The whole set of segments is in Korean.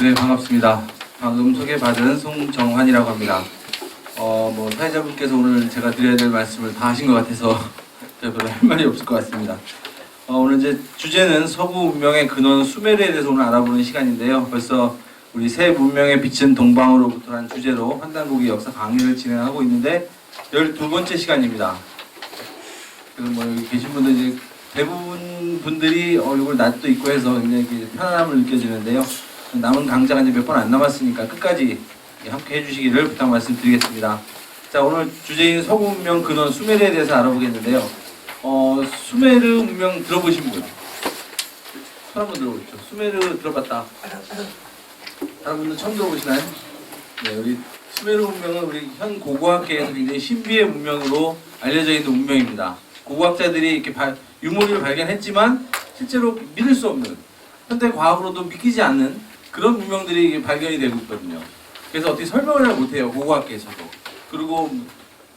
네, 반갑습니다. 방금 소개받은 송정환이라고 합니다. 사회자분께서 오늘 제가 드려야 될 말씀을 다 하신 것 같아서 제가 별로 할 말이 없을 것 같습니다. 오늘 이제 주제는 서구 문명의 근원 수메르에 대해서 오늘 알아보는 시간인데요. 벌써 우리 새 문명에 비친 동방으로부터라는 주제로 환단고기 역사 강의를 진행하고 있는데 12번째 시간입니다. 그래서 여기 계신 분들 이제 대부분 분들이 얼굴 낯도 있고 해서 굉장히 편안함을 느껴지는데요. 남은 강좌가 이제 몇 번 안 남았으니까 끝까지 함께 해주시기를 부탁 말씀드리겠습니다. 자, 오늘 주제인 서구 문명 근원 수메르에 대해서 알아보겠는데요. 수메르 문명 들어보신 분? 손 한번 들어보십시오. 수메르 들어봤다. 다른 분들 처음 들어보시나요? 네, 우리 수메르 문명은 우리 현 고고학계에서 굉장히 신비의 문명으로 알려져 있는 문명입니다. 고고학자들이 이렇게 유물을 발견했지만 실제로 믿을 수 없는, 현대 과학으로도 믿기지 않는 그런 문명들이 발견이 되고 있거든요. 그래서 어떻게 설명을 못해요, 고고학계에서도. 그리고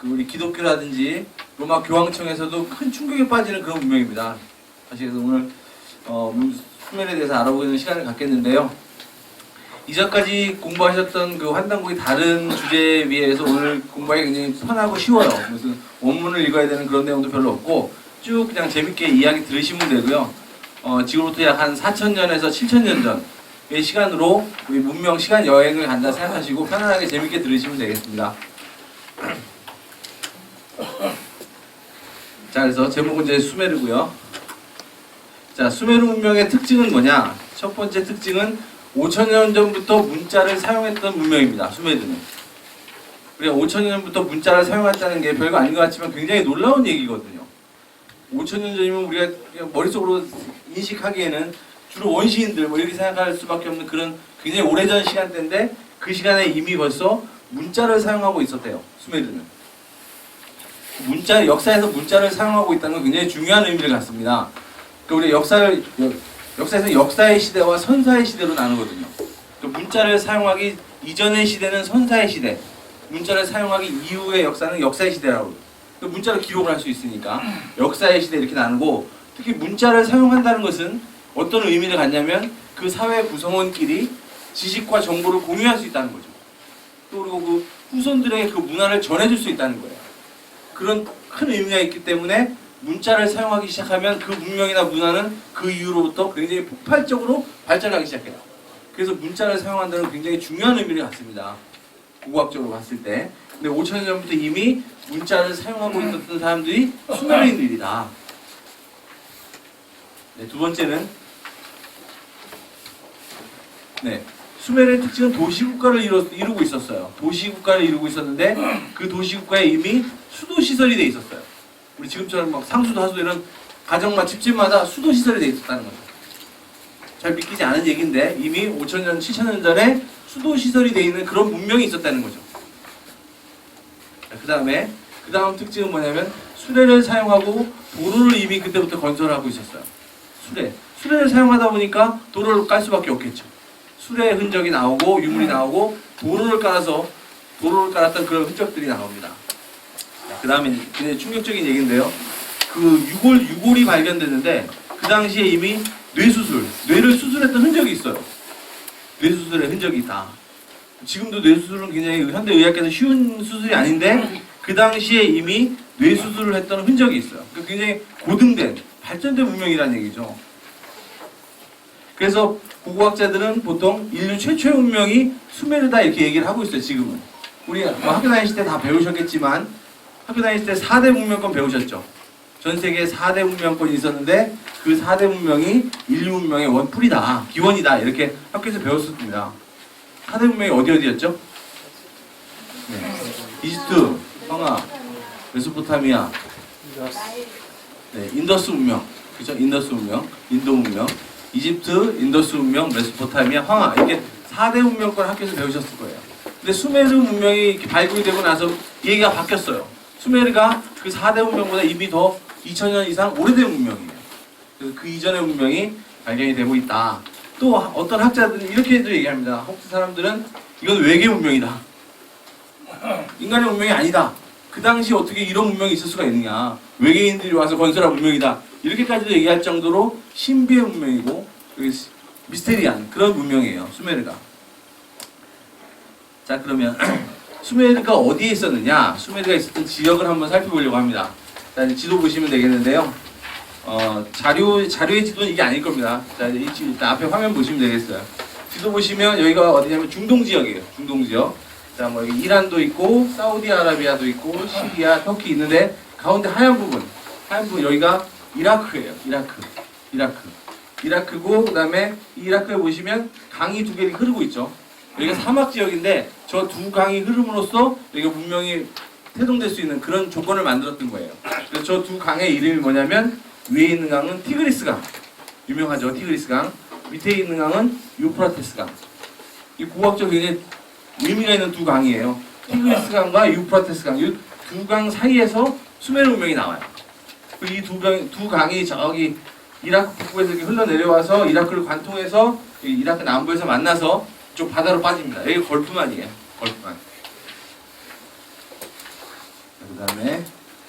우리 기독교라든지 로마 교황청에서도 큰 충격에 빠지는 그런 문명입니다. 사실 그래서 오늘 수메르에 대해서 알아보는 시간을 갖겠는데요. 이전까지 공부하셨던 그 환단고기 다른 주제에 비해서 오늘 공부하기 굉장히 편하고 쉬워요. 무슨 원문을 읽어야 되는 그런 내용도 별로 없고 쭉 그냥 재밌게 이야기 들으시면 되고요. 지금부터 약 한 4,000년에서 7,000년 전의 시간으로 우리 문명 시간 여행을 간다 생각하시고 편안하게 재밌게 들으시면 되겠습니다. 자, 그래서 제목은 이제 수메르고요. 자, 수메르 문명의 특징은 뭐냐? 첫 번째 특징은 5,000년 전부터 문자를 사용했던 문명입니다. 수메르는. 우리가 5,000년 전부터 문자를 사용했다는 게 별거 아닌 것 같지만 굉장히 놀라운 얘기거든요. 5,000년 전이면 우리가 그냥 머릿속으로 인식하기에는 주로 원시인들 이렇게 생각할 수밖에 없는 그런 굉장히 오래전 시간대인데 그 시간에 이미 벌써 문자를 사용하고 있었대요. 수메르는. 역사에서 문자를 사용하고 있다는 건 굉장히 중요한 의미를 갖습니다. 그러니까 우리 역사에서 역사의 시대와 선사의 시대로 나누거든요. 문자를 사용하기 이전의 시대는 선사의 시대, 문자를 사용하기 이후의 역사는 역사의 시대라고. 문자로 기록을 할 수 있으니까 역사의 시대 이렇게 나누고, 특히 문자를 사용한다는 것은 어떤 의미를 갖냐면 그 사회 구성원끼리 지식과 정보를 공유할 수 있다는 거죠. 또 그리고 그 후손들에게 그 문화를 전해줄 수 있다는 거예요. 그런 큰 의미가 있기 때문에 문자를 사용하기 시작하면 그 문명이나 문화는 그 이후로부터 굉장히 폭발적으로 발전하기 시작해요. 그래서 문자를 사용한다는 건 굉장히 중요한 의미를 갖습니다. 고고학적으로 봤을 때. 근데 5,000년 전부터 이미 문자를 사용하고 있었던 사람들이 수메르인들이다. 네, 두 번째는 수메르의 특징은 도시국가를 이루고 있었어요. 도시국가를 이루고 있었는데 그 도시국가에 이미 수도시설이 돼 있었어요. 우리 지금처럼 막 상수도 하수도 이런 가정마다 집집마다 수도시설이 돼 있었다는 거죠. 잘 믿기지 않은 얘기인데 이미 5,000년, 7,000년 전에 수도시설이 돼 있는 그런 문명이 있었다는 거죠. 그 다음 특징은 뭐냐면 수레를 사용하고 도로를 이미 그때부터 건설하고 있었어요. 수레를 사용하다 보니까 도로를 깔 수밖에 없겠죠. 수레의 흔적이 나오고 유물이 나오고 도로를 깔았던 그런 흔적들이 나옵니다. 그 다음에 굉장히 충격적인 얘기인데요. 그 유골이 발견됐는데 그 당시에 이미 뇌를 수술했던 흔적이 있어요. 뇌수술의 흔적이 있다. 지금도 뇌수술은 굉장히 현대의학계에서 쉬운 수술이 아닌데 그 당시에 이미 뇌수술을 했던 흔적이 있어요. 그러니까 굉장히 고등된, 발전된 문명이라는 얘기죠. 그래서 고고학자들은 보통 인류 최초의 문명이 수메르다 이렇게 얘기를 하고 있어요. 지금은. 우리 학교 다니실 때 다 배우셨겠지만 학교 다니실 때 4대 문명권 배우셨죠? 전 세계에 4대 문명권이 있었는데 그 4대 문명이 인류 문명의 원뿔이다, 기원이다 이렇게 학교에서 배웠습니다. 4대 문명이 어디였죠? 네. 이집트, 황하, 메소포타미아, 인더스 문명, 그죠? 인더스 문명, 인도 문명, 이집트, 인더스 문명, 메소포타미아, 황하 이렇게 4대 문명권 학교에서 배우셨을 거예요. 근데 수메르 문명이 발굴이 되고 나서 얘기가 바뀌었어요. 수메르가 그 4대 문명보다 이미 더 2,000년 이상 오래된 문명이에요. 그래서 그 이전의 문명이 발견이 되고 있다. 또 어떤 학자들은 이렇게도 얘기합니다. 혹시 사람들은 이건 외계 문명이다. 인간의 문명이 아니다. 그 당시 어떻게 이런 문명이 있을 수가 있느냐. 외계인들이 와서 건설한 문명이다. 이렇게까지도 얘기할 정도로 신비의 문명이고 미스테리한 그런 문명이에요. 수메르가. 자, 그러면 수메르가 어디에 있었느냐? 수메르가 있었던 지역을 한번 살펴보려고 합니다. 자, 이제 지도 보시면 되겠는데요. 자료의 지도는 이게 아닐 겁니다. 자, 일단 앞에 화면 보시면 되겠어요. 지도 보시면 여기가 어디냐면 중동 지역이에요. 중동 지역. 자, 뭐 여기 이란도 있고 사우디아라비아도 있고 시리아, 터키 있는데 가운데 하얀 부분 여기가 이라크예요. 이라크고 그다음에 이라크에 보시면 강이 두 개가 흐르고 있죠. 여기가 사막 지역인데 저 두 강이 흐름으로써 여기가 문명이 태동될 수 있는 그런 조건을 만들었던 거예요. 그래서 저 두 강의 이름이 뭐냐면 위에 있는 강은 티그리스 강, 유명하죠. 티그리스 강. 밑에 있는 강은 유프라테스 강. 이 고학적인 의미가 있는 두 강이에요. 티그리스 강과 유프라테스 강. 이 두 강 사이에서 수메르 문명이 나와요. 이 두 강이 저기 이라크 북부에서 이렇게 흘러내려와서 이라크를 관통해서 이라크 남부에서 만나서 이쪽 바다로 빠집니다. 여기 걸프만이에요. 걸프만. 그 다음에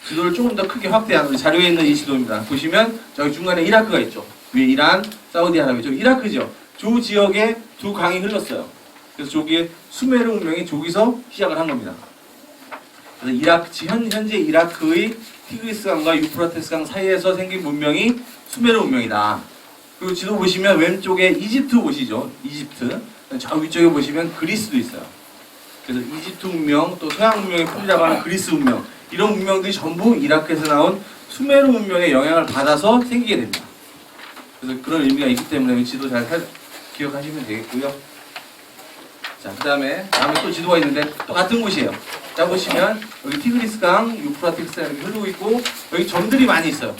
지도를 조금 더 크게 확대한 우리 자료에 있는 이 지도입니다. 보시면 저기 중간에 이라크가 있죠. 위에 이란, 사우디아라비아. 저기 이라크죠. 저 지역에 두 강이 흘렀어요. 그래서 저기에 수메르 문명이 저기서 시작을 한 겁니다. 그래서 현재 이라크의 티그리스 강과 유프라테스 강 사이에서 생긴 문명이 수메르 문명이다. 그리고 지도 보시면 왼쪽에 이집트 보시죠. 이집트. 저 위쪽에 보시면 그리스도 있어요. 그래서 이집트 문명, 또 서양 문명의 뿌리라고 하는 그리스 문명, 이런 문명들이 전부 이라크에서 나온 수메르 문명의 영향을 받아서 생기게 됩니다. 그래서 그런 의미가 있기 때문에 지도 잘 기억하시면 되겠고요. 자, 그 다음에 또 지도가 있는데 또 같은 곳이에요. 자, 보시면 여기 티그리스 강, 유프라테스 강이 흐르고 있고 여기 점들이 많이 있어요.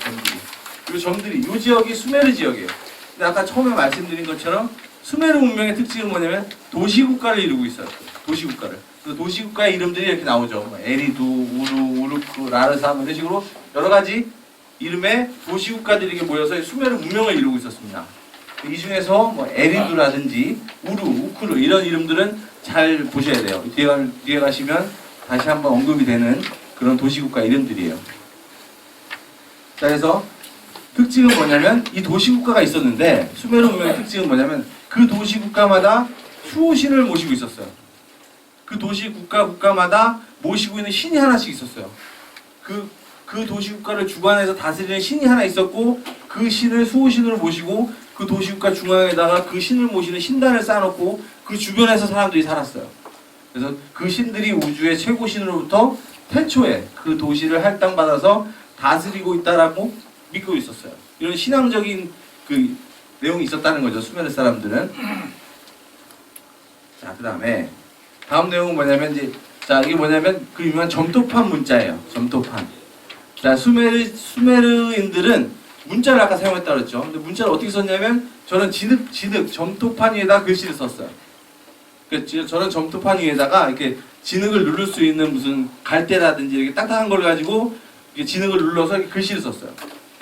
점들이. 이 지역이 수메르 지역이에요. 근데 아까 처음에 말씀드린 것처럼 수메르 문명의 특징은 뭐냐면 도시국가를 이루고 있어요. 도시국가를. 그래서 도시국가의 이름들이 이렇게 나오죠. 뭐 에리두, 우르크, 라르사 이런 식으로 여러 가지 이름의 도시국가들이 이렇게 모여서 수메르 문명을 이루고 있었습니다. 이 중에서 뭐 에리두라든지 우크루 이런 이름들은 잘 보셔야 돼요. 뒤에 가시면 다시 한번 언급이 되는 그런 도시국가 이름들이에요. 자, 그래서 특징은 뭐냐면 이 도시국가가 있었는데 수메르 문명의 특징은 뭐냐면 그 도시국가마다 수호신을 모시고 있었어요. 그 도시국가마다 모시고 있는 신이 하나씩 있었어요. 그 도시국가를 주관해서 다스리는 신이 하나 있었고 그 신을 수호신으로 모시고 그 도시국가 중앙에다가 그 신을 모시는 신단을 쌓아놓고 그 주변에서 사람들이 살았어요. 그래서 그 신들이 우주의 최고 신으로부터 태초에 그 도시를 할당받아서 다스리고 있다라고 믿고 있었어요. 이런 신앙적인 그 내용이 있었다는 거죠. 수메르 사람들은. 자, 그 다음에 다음 내용은 뭐냐면 이게 뭐냐면 그 유명한 점토판 문자예요. 점토판. 자, 수메르인들은 문자를 아까 사용했다고 그랬죠. 근데 문자를 어떻게 썼냐면 저는 진흙 점토판 위에다 글씨를 썼어요. 그러니까 저는 점토판 위에다가 이렇게 진흙을 누를 수 있는 무슨 갈대라든지 이렇게 딱딱한 걸 가지고 이렇게 진흙을 눌러서 이렇게 글씨를 썼어요.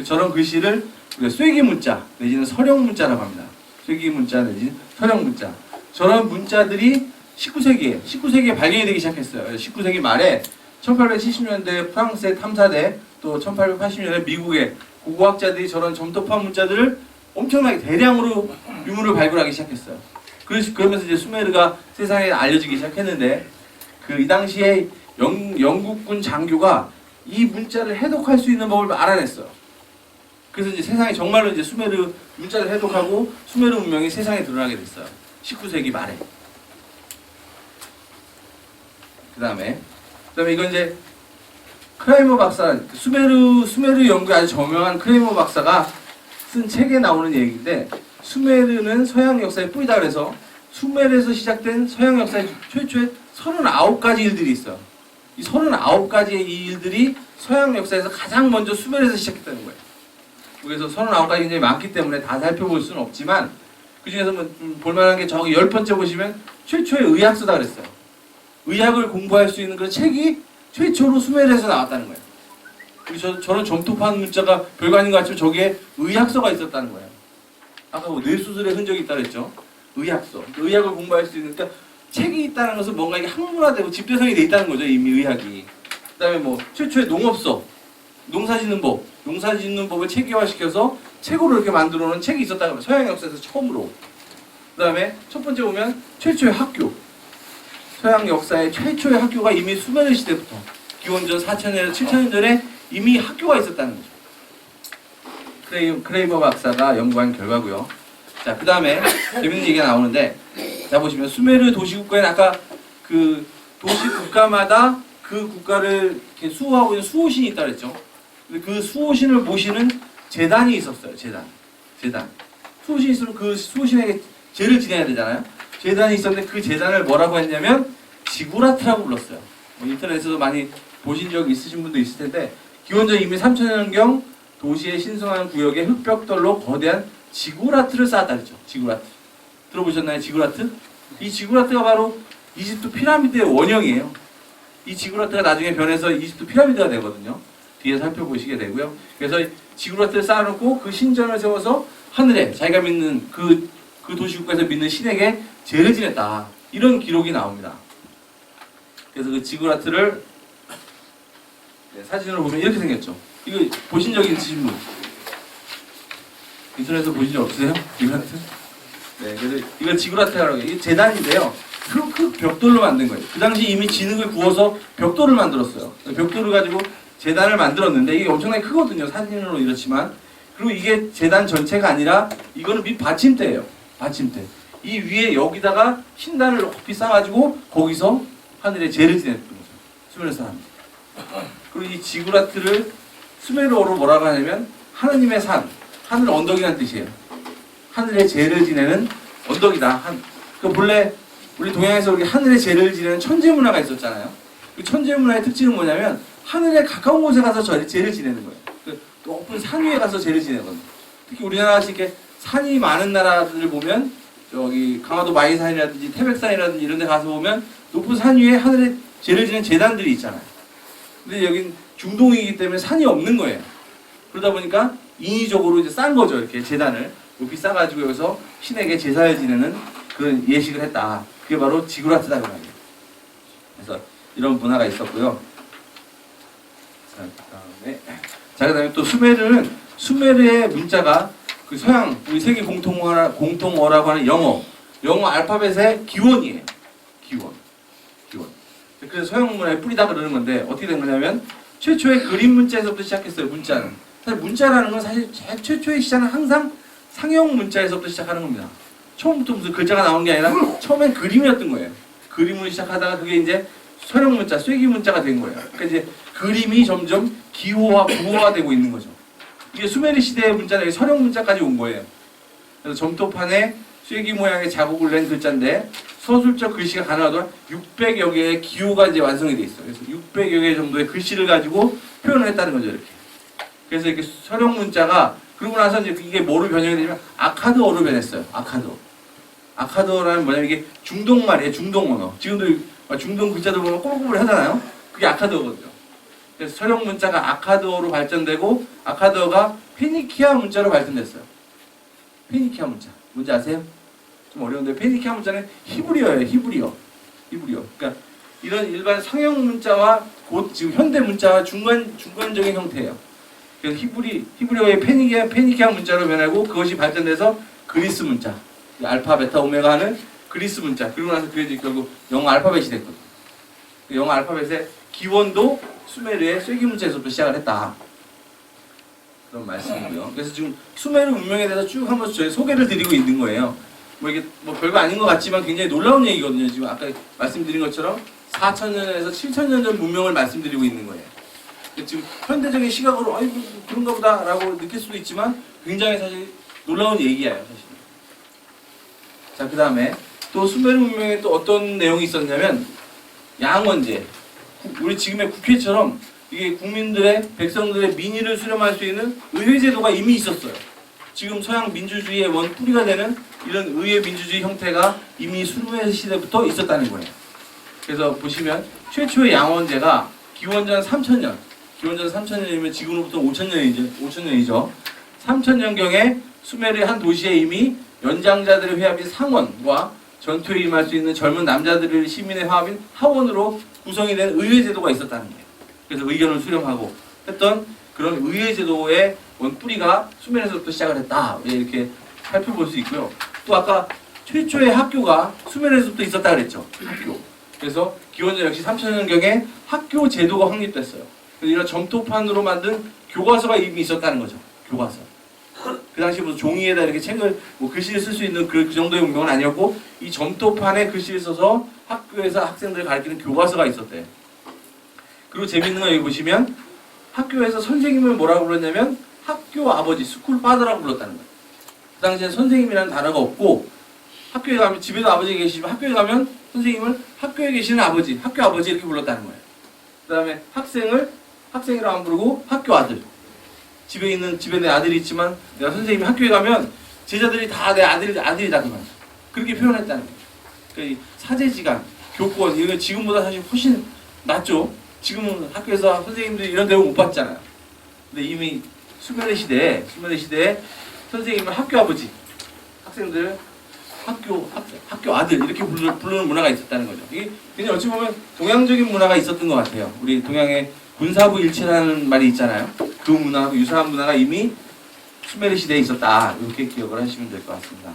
저런 글씨를 우리가 쐐기 문자 내지는 서령 문자라고 합니다. 쐐기 문자 내지는 서령 문자. 저런 문자들이 19세기에 발견이 되기 시작했어요. 19세기 말에 1870년대 프랑스의 탐사대 또 1880년대 미국의 고고학자들이 저런 점토판 문자들을 엄청나게 대량으로 유물을 발굴하기 시작했어요. 그러면서 이제 수메르가 세상에 알려지기 시작했는데 이 당시에 영국군 장교가 이 문자를 해독할 수 있는 법을 알아냈어요. 그래서 이제 세상에 정말로 이제 수메르 문자를 해독하고 수메르 문명이 세상에 드러나게 됐어요. 19세기 말에. 그다음에 이건 이제 크라이머 박사, 수메르 연구에 아주 저명한 크라이머 박사가 쓴 책에 나오는 얘기인데 수메르는 서양 역사의 뿌리다 그래서 수메르에서 시작된 서양 역사의 최초의 39가지 일들이 있어요. 이 39가지의 이 일들이 서양 역사에서 가장 먼저 수메르에서 시작했다는 거예요. 그래서 39가지 굉장히 많기 때문에 다 살펴볼 수는 없지만 그 중에서 볼만한 게 저기 10번째 보시면 최초의 의학서다 그랬어요. 의학을 공부할 수 있는 그런 책이 최초로 수메르에서 나왔다는 거예요. 그리고 저는 점토판 문자가 별거 아닌 것 같지만 저기에 의학서가 있었다는 거예요. 아까 뭐 뇌수술의 흔적이 있다 그랬죠. 의학서. 의학을 공부할 수 있는 그러니까 책이 있다는 것은 뭔가 이게 학문화되고 집대성이 돼 있다는 거죠. 이미 의학이. 그 다음에 뭐 최초의 농업서, 농사짓는 법을 체계화시켜서 책으로 이렇게 만들어 놓은 책이 있었다는 거예요. 서양 역사에서 처음으로. 그 다음에 첫 번째 보면 최초의 학교. 서양 역사의 최초의 학교가 이미 수메르 시대부터 기원전 4,000년, 7,000년 전에 이미 학교가 있었다는 거죠. 크레이버 박사가 연구한 결과고요. 자, 그 다음에 재밌는 얘기가 나오는데, 자 보시면 수메르 도시국가에는 아까 그 도시국가마다 그 국가를 이렇게 수호하고 있는 수호신이 있다 그랬죠. 근데 그 수호신을 모시는 제단이 있었어요. 제단. 수호신이 있으면 그 수호신에게 제를 지내야 되잖아요. 제단이 있었는데 그 제단을 뭐라고 했냐면 지구라트라고 불렀어요. 인터넷에서도 많이 보신 적 있으신 분도 있을 텐데, 기원전 이미 3,000년경 도시의 신성한 구역에 흑벽돌로 거대한 지구라트를 쌓았다 그랬죠. 지구라트. 들어보셨나요? 지구라트? 이 지구라트가 바로 이집트 피라미드의 원형이에요. 이 지구라트가 나중에 변해서 이집트 피라미드가 되거든요. 뒤에 살펴보시게 되고요. 그래서 지구라트를 쌓아놓고 그 신전을 세워서 하늘에 자기가 믿는 그 도시국가에서 믿는 신에게 제를 지냈다. 이런 기록이 나옵니다. 그래서 그 지구라트를 사진으로 보면 이렇게 생겼죠. 이거 보신 적 있으신 분? 인터넷에서 보신 적 없으세요? 지구라트? 네, 그래서 이걸 지구라트라고 해요. 이게 제단인데요. 그 벽돌로 만든 거예요. 그 당시 이미 진흙을 구워서 벽돌을 만들었어요. 벽돌을 가지고 제단을 만들었는데 이게 엄청나게 크거든요. 사진으로 이렇지만. 그리고 이게 제단 전체가 아니라 이거는 밑 받침대예요. 받침대. 이 위에 여기다가 신단을 높이 쌓아가지고 거기서 하늘에 제를 지냈던 거죠. 수메르 사람들. 그리고 이 지구라트를 수메르어로 뭐라고 하냐면 하느님의 산, 하늘 언덕이라는 뜻이에요. 하늘에 제를 지내는 언덕이다. 그 본래 우리 동양에서 우리 하늘에 제를 지내는 천재 문화가 있었잖아요. 그 천재 문화의 특징은 뭐냐면 하늘에 가까운 곳에 가서 제를 지내는 거예요. 그 높은 산 위에 가서 제를 지내거든요. 특히 우리나라같이 이렇게 산이 많은 나라들을 보면 여기 강화도 마이산이라든지 태백산이라든지 이런 데 가서 보면 높은 산 위에 하늘에 제를 지내는 제단들이 있잖아요. 근데 여긴 중동이기 때문에 산이 없는 거예요. 그러다 보니까 인위적으로 이제 싼 거죠. 이렇게 제단을 높이 싸가지고 여기서 신에게 제사를 지내는 그런 예식을 했다. 그게 바로 지구라트다 그 말이에요. 그래서 이런 문화가 있었고요. 자, 그다음에 또 수메르의 문자가 그 서양 우리 세계 공통어라고 하는 영어 알파벳의 기원이에요. 기원. 그래서 서양 문화의 뿌리다 그러는 건데 어떻게 된 거냐면 최초의 그림 문자에서부터 시작했어요. 문자는 사실 문자라는 건 사실 최초의 시작은 항상 상형 문자에서부터 시작하는 겁니다. 처음부터 무슨 글자가 나오는 게 아니라 처음엔 그림이었던 거예요. 그림으로 시작하다가 그게 이제 서형 문자, 쐐기 문자가 된 거예요. 그러니까 이제 그림이 점점 기호화, 구호화 되고 있는 거죠. 이게 수메르 시대의 문자는 서형 문자까지 온 거예요. 그래서 점토판에 쐐기 모양의 자국을 낸 글자인데 서술적 글씨가 가능하도록 600여 개의 기호가 이제 완성이 돼 있어요. 그래서 600여 개 정도의 글씨를 가지고 표현을 했다는 거죠, 이렇게. 그래서 이렇게 서형 문자가 그러고 나서 이제 이게 뭐로 변형이 되냐면 아카드어로 변했어요. 아카드어라는 뭐냐면 이게 중동 말이에요. 중동 언어. 지금도 중동 글자들 보면 꼬불꼬불 하잖아요. 그게 아카드어거든요. 그래서 서형 문자가 아카드어로 발전되고 아카드어가 페니키아 문자로 발전됐어요. 페니키아 문자. 뭔지 아세요? 좀 어려운데 페니키아 문자는 히브리어예요. 히브리어. 그러니까 이런 일반 상형 문자와 곧 지금 현대 문자와 중간적인 형태예요. 그래서 히브리어의 페니키아 문자로 변하고 그것이 발전돼서 그리스 문자, 알파, 베타, 오메가 하는 그리스 문자. 그리고 나서 그게 결국 영어 알파벳이 됐거든요. 영어 알파벳의 기원도 수메르의 쐐기 문자에서부터 시작을 했다. 그런 말씀이고요. 그래서 지금 수메르 문명에 대해서 쭉 한번 저희 소개를 드리고 있는 거예요. 뭐 이게 뭐 별거 아닌 것 같지만 굉장히 놀라운 얘기거든요. 지금 아까 말씀드린 것처럼 4,000년에서 7,000년 전 문명을 말씀드리고 있는 거예요. 지금 현대적인 시각으로 아이고 그런가 보다라고 느낄 수도 있지만 굉장히 사실 놀라운 얘기예요, 사실. 자, 그 다음에 또 수메르 문명에 또 어떤 내용이 있었냐면 양원제. 우리 지금의 국회처럼 이게 국민들의 백성들의 민의를 수렴할 수 있는 의회제도가 이미 있었어요. 지금 서양 민주주의의 원 뿌리가 되는 이런 의회 민주주의 형태가 이미 수메르 시대부터 있었다는 거예요. 그래서 보시면 최초의 양원제가 기원전 3,000년이면 지금으로부터 5,000년이죠. 3,000년경에 수메르의 한 도시에 이미 연장자들의 회합인 상원과 전투에 임할 수 있는 젊은 남자들의 시민의 화합인 하원으로 구성이 된 의회제도가 있었다는 거예요. 그래서 의견을 수렴하고 했던 그런 의회제도의 원뿌리가 수메르에서부터 시작을 했다. 이렇게 살펴볼 수 있고요. 또 아까 최초의 학교가 수메르에서부터 있었다 그랬죠. 그래서 기원전 역시 3000년경에 학교 제도가 확립됐어요. 그래서 이런 점토판으로 만든 교과서가 이미 있었다는 거죠. 교과서. 그 당시 무슨 종이에다 이렇게 책을 뭐 글씨를 쓸 수 있는 그 정도의 문명은 아니었고 이 점토판에 글씨를 써서 학교에서 학생들을 가르치는 교과서가 있었대요. 그리고 재밌는 거 여기 보시면 학교에서 선생님을 뭐라고 불렀냐면 학교 아버지, 스쿨 파더라고 불렀다는 거예요. 그 당시에 선생님이라는 단어가 없고 학교에 가면 집에도 아버지 계시지만 학교에 가면 선생님을 학교에 계시는 아버지, 학교 아버지 이렇게 불렀다는 거예요. 그 다음에 학생이라고 안 부르고 학교 아들. 집에 내 아들이 있지만 내가 선생님이 학교에 가면 제자들이 다 내 아들이다 그 말이야. 그렇게 표현했다는 거예요. 그러니까 이 사제지간, 교권 이거 지금보다 사실 훨씬 낫죠. 지금은 학교에서 선생님들이 이런 대우 못 받잖아요. 근데 이미 수면의 시대에 선생님은 학교 아버지, 학생들 학교 아들 이렇게 부르는 문화가 있었다는 거죠. 이게 그냥 어찌 보면 동양적인 문화가 있었던 것 같아요. 우리 동양의 군사부 일체라는 말이 있잖아요. 그 문화하고 유사한 문화가 이미 수메르 시대에 있었다. 이렇게 기억을 하시면 될 것 같습니다.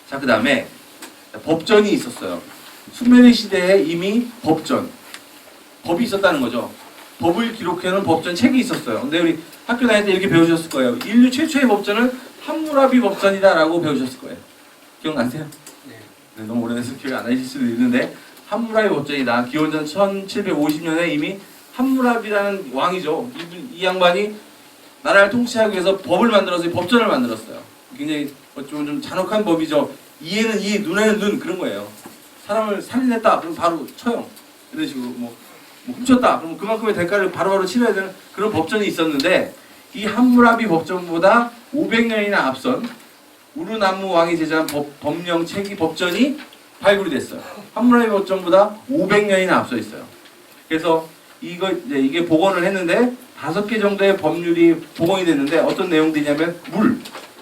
자, 그 다음에 법전이 있었어요. 수메르 시대에 이미 법이 있었다는 거죠. 법을 기록해놓은 법전 책이 있었어요. 근데 우리 학교 다닐 때 이렇게 배우셨을 거예요. 인류 최초의 법전은 함무라비 법전이다라고 배우셨을 거예요. 기억나세요? 네, 너무 오래돼서 기억 안 하실 수도 있는데 함무라비 법전이다. 기원전 1750년에 이미 함무라비라는 왕이죠. 이 양반이 나라를 통치하기 위해서 법을 만들어서 법전을 만들었어요. 굉장히 좀 잔혹한 법이죠. 이에는 이, 눈에는 눈 그런 거예요. 사람을 살인했다 그럼 바로 처형 이런 식으로 뭐 훔쳤다 그럼 그만큼의 대가를 바로바로 치러야 되는 그런 법전이 있었는데 이 함무라비 법전보다 500년이나 앞선 우르나무 왕이 제정한 법령 체기 법전이 발굴이 됐어요. 함무라비 법전보다 500년이나 앞서 있어요. 그래서 이게 복원을 했는데 5개 정도의 법률이 복원이 됐는데 어떤 내용들이냐면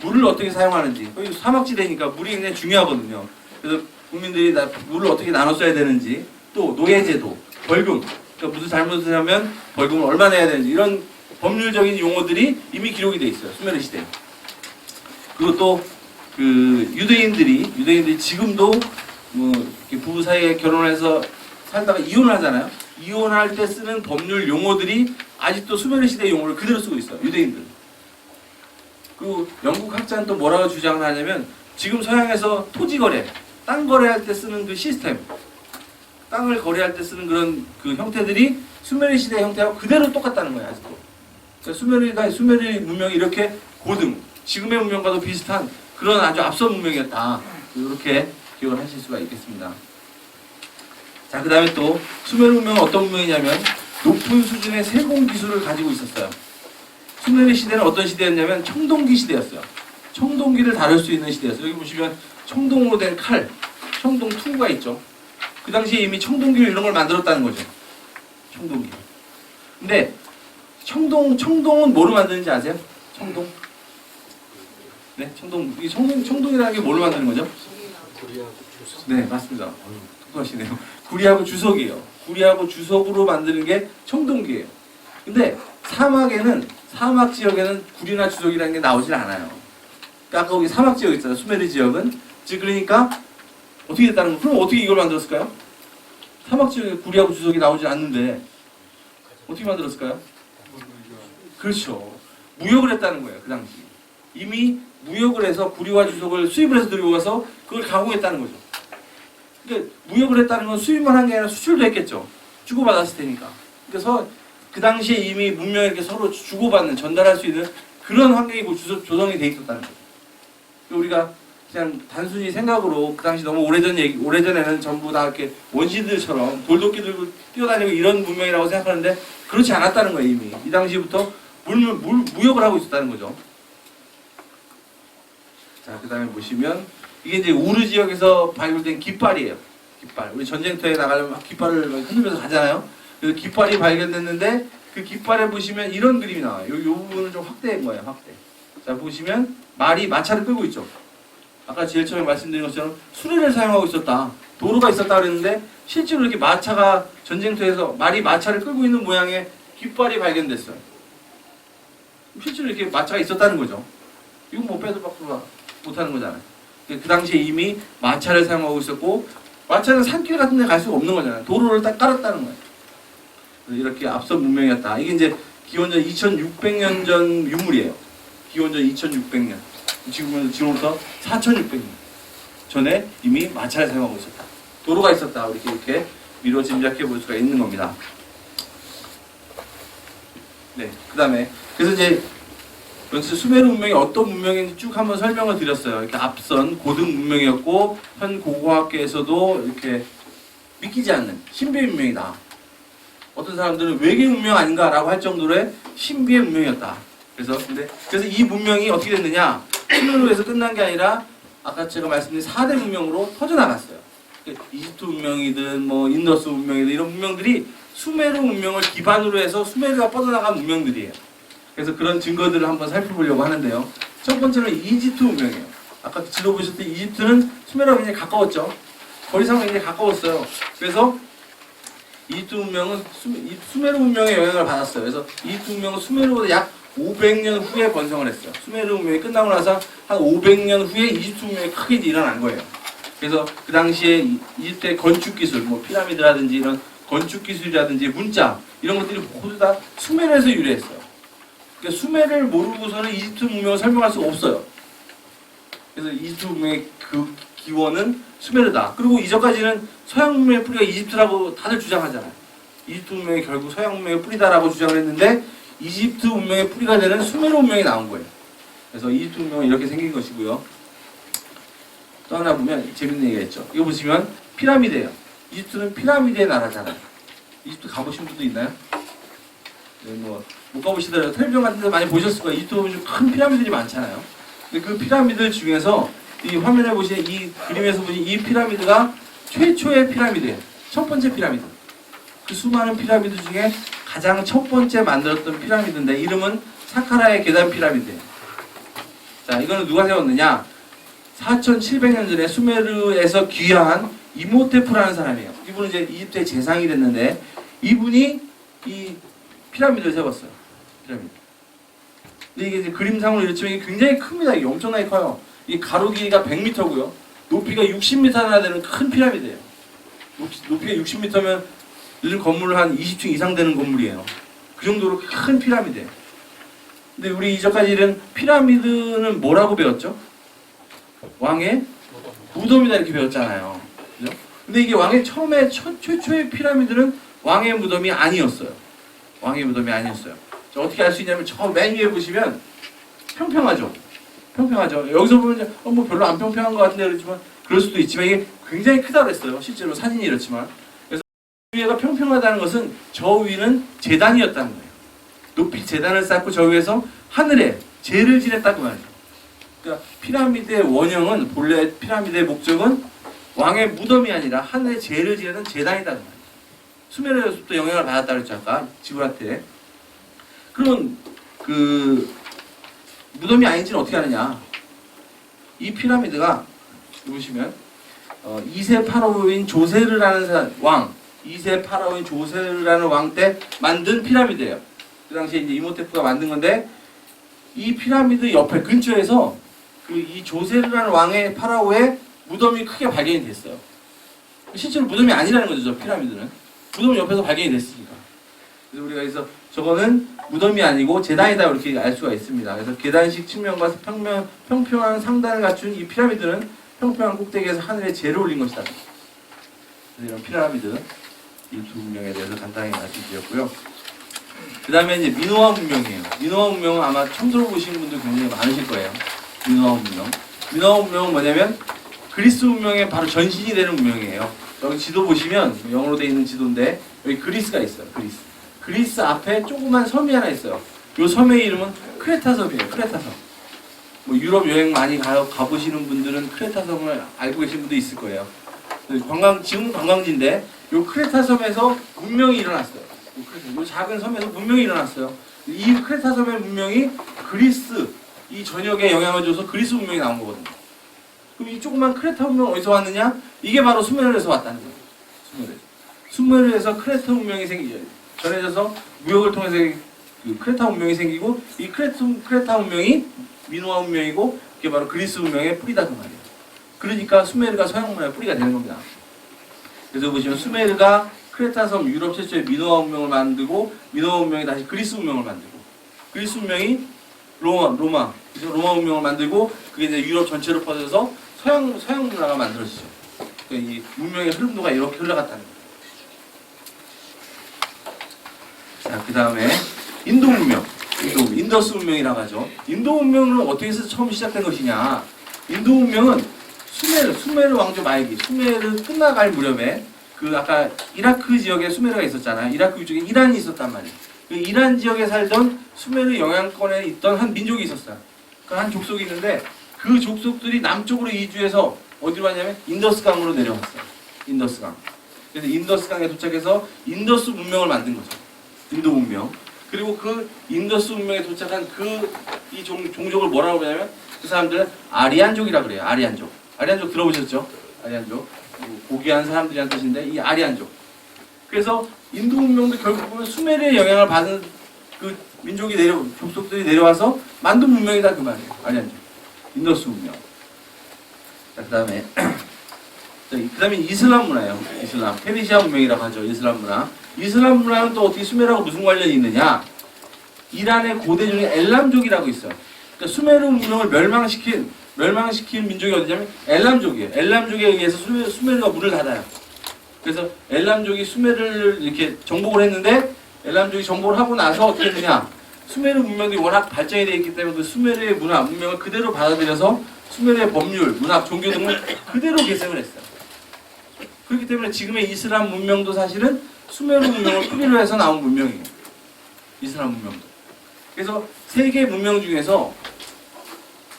물을 어떻게 사용하는지 여기 사막지대니까 물이 굉장히 중요하거든요. 그래서 국민들이 물을 어떻게 나눠 써야 되는지 또 노예제도, 벌금 그러니까 무슨 잘못을 하면 벌금을 얼마 내야 되는지 이런 법률적인 용어들이 이미 기록이 돼 있어요. 수메르 시대에. 그리고 또 그 유대인들이 지금도 뭐 부부 사이에 결혼해서 살다가 이혼을 하잖아요. 이혼할 때 쓰는 법률 용어들이 아직도 수메르 시대 용어를 그대로 쓰고 있어요. 유대인들. 그리고 영국 학자는 또 뭐라고 주장을 하냐면 지금 서양에서 토지 거래, 땅 거래할 때 쓰는 그 시스템, 땅을 거래할 때 쓰는 그런 그 형태들이 수메르 시대 형태하고 그대로 똑같다는 거예요. 아직도. 그러니까 수메르 문명이 이렇게 고등, 지금의 문명과도 비슷한 그런 아주 앞선 문명이었다. 이렇게 기억을 하실 수가 있겠습니다. 자, 그 다음에 또 수메르 문명은 어떤 문명이냐면 높은 수준의 세공 기술을 가지고 있었어요. 수메르 시대는 어떤 시대였냐면 청동기 시대였어요. 청동기를 다룰 수 있는 시대였어요. 여기 보시면 청동으로 된 칼, 청동 투구가 있죠. 그 당시에 이미 청동기를 이런 걸 만들었다는 거죠. 청동기. 근데 청동은 뭐로 만드는지 아세요? 청동? 네, 청동이라는 게 뭘로 만드는 거죠? 네, 맞습니다. 똑똑하시네요. 구리하고 주석이에요. 구리하고 주석으로 만드는 게 청동기예요. 근데 사막 지역에는 구리나 주석이라는 게 나오질 않아요. 그러니까 아까 거기 사막 지역 있잖아요. 수메르 지역은. 그러니까 어떻게 됐다는 거? 그럼 어떻게 이걸 만들었을까요? 사막 지역에 구리하고 주석이 나오지 않는데 어떻게 만들었을까요? 그렇죠. 무역을 했다는 거예요. 그 당시. 이미 무역을 해서 구리와 주석을 수입을 해서 들고 가서 그걸 가공했다는 거죠. 그러니까 무역을 했다는 건 수입만 한 게 아니라 수출도 했겠죠. 주고받았을 테니까. 그래서 그 당시에 이미 문명이 이렇게 서로 주고받는, 전달할 수 있는 그런 환경이 조성이 돼 있었다는 거죠. 우리가 그냥 단순히 생각으로 그 당시 너무 오래전에는 전부 다 이렇게 원시들처럼 돌도끼 들고 뛰어다니고 이런 문명이라고 생각하는데 그렇지 않았다는 거예요. 이미 이 당시부터 무역을 하고 있었다는 거죠. 자, 그 다음에 보시면 이게 이제 우르 지역에서 발굴된 깃발이에요. 깃발. 우리 전쟁터에 나가려면 깃발을 흔들면서 가잖아요. 그래서 깃발이 발견됐는데 그 깃발에 보시면 이런 그림이 나와요. 이 부분을 좀 확대한 거예요. 확대. 자, 보시면 말이 마차를 끌고 있죠. 아까 제일 처음에 말씀드린 것처럼 수레를 사용하고 있었다. 도로가 있었다 그랬는데 실제로 이렇게 마차가 전쟁터에서 말이 마차를 끌고 있는 모양의 깃발이 발견됐어요. 실제로 이렇게 마차가 있었다는 거죠. 이건 뭐 빼도 박도 못하는 거잖아요. 그 당시에 이미 마차를 사용하고 있었고 마차는 산길 같은 데 갈 수가 없는 거잖아요. 도로를 딱 깔았다는 거예요. 이렇게 앞선 문명이었다. 이게 이제 기원전 2600년 전 유물이에요. 기원전 2600년. 지금부터 4600년 전에 이미 마차를 사용하고 있었다. 도로가 있었다. 이렇게 미뤄 짐작해 볼 수가 있는 겁니다. 네, 그 다음에 그래서 이제 수메르 문명이 어떤 문명인지 쭉 한번 설명을 드렸어요. 이렇게 앞선 고등 문명이었고 현 고고학계에서도 이렇게 믿기지 않는 신비의 문명이다. 어떤 사람들은 외계 문명 아닌가라고 할 정도로의 신비의 문명이었다. 그래서 이 문명이 어떻게 됐느냐? 수메르에서 끝난 게 아니라 아까 제가 말씀드린 4대 문명으로 퍼져나갔어요. 이집트 문명이든 뭐 인더스 문명이든 이런 문명들이 수메르 문명을 기반으로 해서 수메르가 뻗어나간 문명들이에요. 그래서 그런 증거들을 한번 살펴보려고 하는데요. 첫 번째는 이집트 문명이에요. 아까 지도 보셨듯이 이집트는 수메르가 굉장히 가까웠죠. 거리상은 굉장히 가까웠어요. 그래서 이집트 문명은 수메르 문명의 영향을 받았어요. 그래서 이집트 문명은 수메르보다 약 500년 후에 번성을 했어요. 수메르 문명이 끝나고 나서 한 500년 후에 이집트 문명이 크게 일어난 거예요. 그래서 그 당시에 이집트의 건축 기술, 뭐 피라미드라든지 이런 건축 기술이라든지 문자 이런 것들이 모두 다 수메르에서 유래했어요. 그러니까 수메르를 모르고서는 이집트 문명을 설명할 수가 없어요. 그래서 이집트 문명의 그 기원은 수메르다. 그리고 이전까지는 서양 문명의 뿌리가 이집트라고 다들 주장하잖아요. 이집트 문명이 결국 서양 문명의 뿌리다라고 주장을 했는데 이집트 문명의 뿌리가 되는 수메르 문명이 나온 거예요. 그래서 이집트 문명은 이렇게 생긴 것이고요. 또 하나 보면 재밌는 얘기가 있죠. 이거 보시면 피라미드예요. 이집트는 피라미드의 나라잖아요. 이집트 가보신 분도 있나요? 네, 뭐 못 가보시더라도 텔레비전 같은 데 많이 보셨을 거예요. 이집트 보면 큰 피라미드들이 많잖아요. 근데 그 피라미드 중에서 이 화면에 보시는 이 그림에서 보시는 이 피라미드가 최초의 피라미드예요. 첫 번째 피라미드. 그 수많은 피라미드 중에 가장 첫 번째 만들었던 피라미드인데 이름은 사카라의 계단 피라미드예요. 자, 이거는 누가 세웠느냐? 4700년 전에 수메르에서 귀화한 이모테프라는 사람이에요. 이분은 이제 이집트의 재상이 됐는데 이분이 이 피라미드를 세웠어요. 피라미드. 근데 이게 이제 그림상으로 이렇지만 이게 굉장히 큽니다. 이게 엄청나게 커요. 이 가로 길이가 100m고요. 높이가 60m나 되는 큰 피라미드예요. 높이가 60m면 요즘 건물 한 20층 이상 되는 건물이에요. 그 정도로 큰 피라미드예요. 근데 우리 이전까지 이런 피라미드는 뭐라고 배웠죠? 왕의 무덤이다 이렇게 배웠잖아요. 그죠? 근데 이게 왕의 최초의 피라미드는 왕의 무덤이 아니었어요. 왕의 무덤이 아니었어요. 어떻게 알 수 있냐면 저 맨 위에 보시면 평평하죠. 평평하죠. 여기서 보면 뭐 별로 안 평평한 것 같은데 그렇지만 그럴 수도 있지만 이게 굉장히 크다고 했어요. 실제로 사진이 이렇지만. 그래서 위에가 평평하다는 것은 저 위는 제단이었다는 거예요. 높이 제단을 쌓고 저 위에서 하늘에 제를 지냈다고 말이에요. 그러니까 피라미드의 원형은 본래 피라미드의 목적은 왕의 무덤이 아니라 하늘에 제를 지내는 제단이라는 말이에요. 수메르에서부터 영향을 받았다고 했죠. 아까 지구라테. 그러면 그 무덤이 아닌지는 어떻게 아느냐? 이 피라미드가 보시면 2세 파라오인 조세르라는 왕, 2세 파라오인 조세르라는 왕 때 만든 피라미드예요. 그 당시에 이제 이모테프가 만든 건데 이 피라미드 옆에 근처에서 그 이 조세르라는 왕의 파라오의 무덤이 크게 발견이 됐어요. 실제로 무덤이 아니라는 거죠, 저 피라미드는. 무덤 옆에서 발견이 됐으니까. 그래서 우리가 그래서 저거는 무덤이 아니고 제단이다 이렇게 알 수가 있습니다. 그래서 계단식 측면과 평평한 상단을 갖춘 이 피라미드는 평평한 꼭대기에서 하늘에 재를 올린 것이다. 그래서 이런 피라미드 이 두 문명에 대해서 간단히 말씀드렸고요. 그 다음에 이제 미노아 문명이에요. 미노아 문명은 아마 처음 들어보시는 분들 굉장히 많으실 거예요. 미노아 문명. 미노아 문명은 뭐냐면 그리스 문명의 바로 전신이 되는 문명이에요. 여기 지도 보시면 영어로 되어 있는 지도인데 여기 그리스가 있어요. 그리스 앞에 조그만 섬이 하나 있어요. 이 섬의 이름은 크레타 섬이에요. 크레타 섬. 뭐 유럽 여행 많이 가보시는 분들은 크레타 섬을 알고 계신 분도 있을 거예요. 지금은 관광지인데 이 크레타 섬에서 문명이 일어났어요. 이 작은 섬에서 문명이 일어났어요. 이 크레타 섬의 문명이 그리스 이 전역에 영향을 줘서 그리스 문명이 나온 거거든요. 그럼 이 조그만 크레타 문명은 어디서 왔느냐? 이게 바로 수메르에서 왔다는 거예요. 수메르에서 크레타 문명이 전해져서 무역을 통해서 그 크레타 문명이 생기고 이 크레타 문명이 미노아 문명이고 그게 바로 그리스 문명의 뿌리다 그 말이에요. 그러니까 수메르가 서양 문화의 뿌리가 되는 겁니다. 그래서 보시면 수메르가 크레타 섬 유럽 최초의 미노아 문명을 만들고 미노아 문명이 다시 그리스 문명을 만들고 그리스 문명이 로마 그래서 로마 문명을 만들고 그게 이제 유럽 전체로 퍼져서 서양 문화가 만들어지죠. 그러니까 이 문명의 흐름도가 이렇게 흘러갔다는 거예요. 자, 그 다음에 인도 문명, 인더스 문명이라고 하죠. 인도 문명은 어떻게 해서 처음 시작된 것이냐? 인도 문명은 수메르 왕조 말기, 수메르 끝나갈 무렵에 그 아까 이라크 지역에 수메르가 있었잖아요. 이라크 쪽에 이란이 있었단 말이에요. 그 이란 지역에 살던 수메르 영향권에 있던 한 민족이 있었어요. 그 한 족속이 있는데 그 족속들이 남쪽으로 이주해서 어디로 왔냐면 인더스강으로 내려왔어요. 인더스강. 그래서 인더스강에 도착해서 인더스 문명을 만든 거죠. 인도 문명. 그리고 그 인더스 문명에 도착한 이 종족을 뭐라고 그러냐면 그 사람들은 아리안족이라고 그래요. 아리안족. 아리안족 들어보셨죠? 아리안족. 고귀한 사람들이란 뜻인데 이 아리안족. 그래서 인도 문명도 결국 보면 수메르의 영향을 받은 그 민족이 족속들이 내려와서 만든 문명이다 그 말이에요. 아리안족. 인더스 문명. 자, 그다음에 이슬람 문화예요. 이슬람. 페르시아 문명이라고 하죠. 이슬람 문화. 이슬람 문화는 또 어떻게 수메르하고 무슨 관련이 있느냐? 이란의 고대 중에 엘람족이라고 있어요. 그러니까 수메르 문명을 멸망시킨 민족이 어디냐면 엘람족이에요. 엘람족에 의해서 수메르가 문을 닫아요. 그래서 엘람족이 수메르를 이렇게 정복을 했는데 엘람족이 정복을 하고 나서 어떻게 했느냐? 수메르 문명이 워낙 발전이 되어 있기 때문에 그 수메르의 문명을 그대로 받아들여서 수메르의 법률, 문학, 종교 등을 그대로 계승을 했어요. 그렇기 때문에 지금의 이슬람 문명도 사실은 수메르 문명을 뿌리로 해서 나온 문명이에요. 이슬람 문명도. 그래서 세계 문명 중에서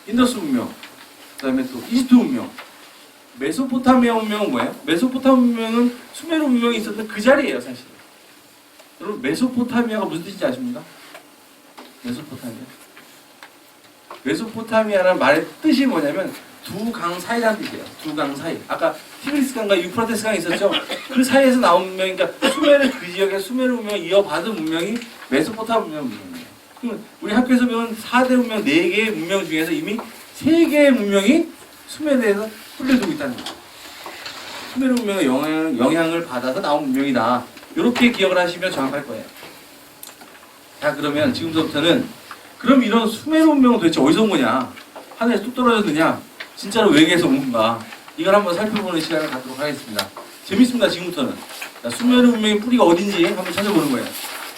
인더스 문명, 그 다음에 또 이집트 문명, 메소포타미아 문명은 뭐예요? 메소포타미아 문명은 수메르 문명이 있었던 그 자리예요, 사실. 여러분, 메소포타미아가 무슨 뜻인지 아십니까? 메소포타미아라는 말의 뜻이 뭐냐면 두 강 사이라는 뜻이에요. 두 강 사이. 아까 티그리스 강과 유프라테스 강이 있었죠? 그 사이에서 나온 문명이니까 수메르 그 지역의 수메르 문명을 이어받은 문명이 메소포타미아 문명이에요. 그럼 우리 학교에서 배운 4대 문명, 4개의 문명 중에서 이미 3개의 문명이 수메르에서 흘려두고 있다는 거죠. 수메르 문명의 영향을 받아서 나온 문명이다. 이렇게 기억을 하시면 정확할 거예요. 자, 그러면 지금부터는 그럼 이런 수메르 문명은 도대체 어디서 온 거냐? 하늘에서 뚝 떨어졌느냐? 진짜로 외계에서 온 건가? 이걸 한번 살펴보는 시간을 갖도록 하겠습니다. 재밌습니다, 지금부터는. 자, 수메르 문명의 뿌리가 어딘지 한번 찾아보는 거예요.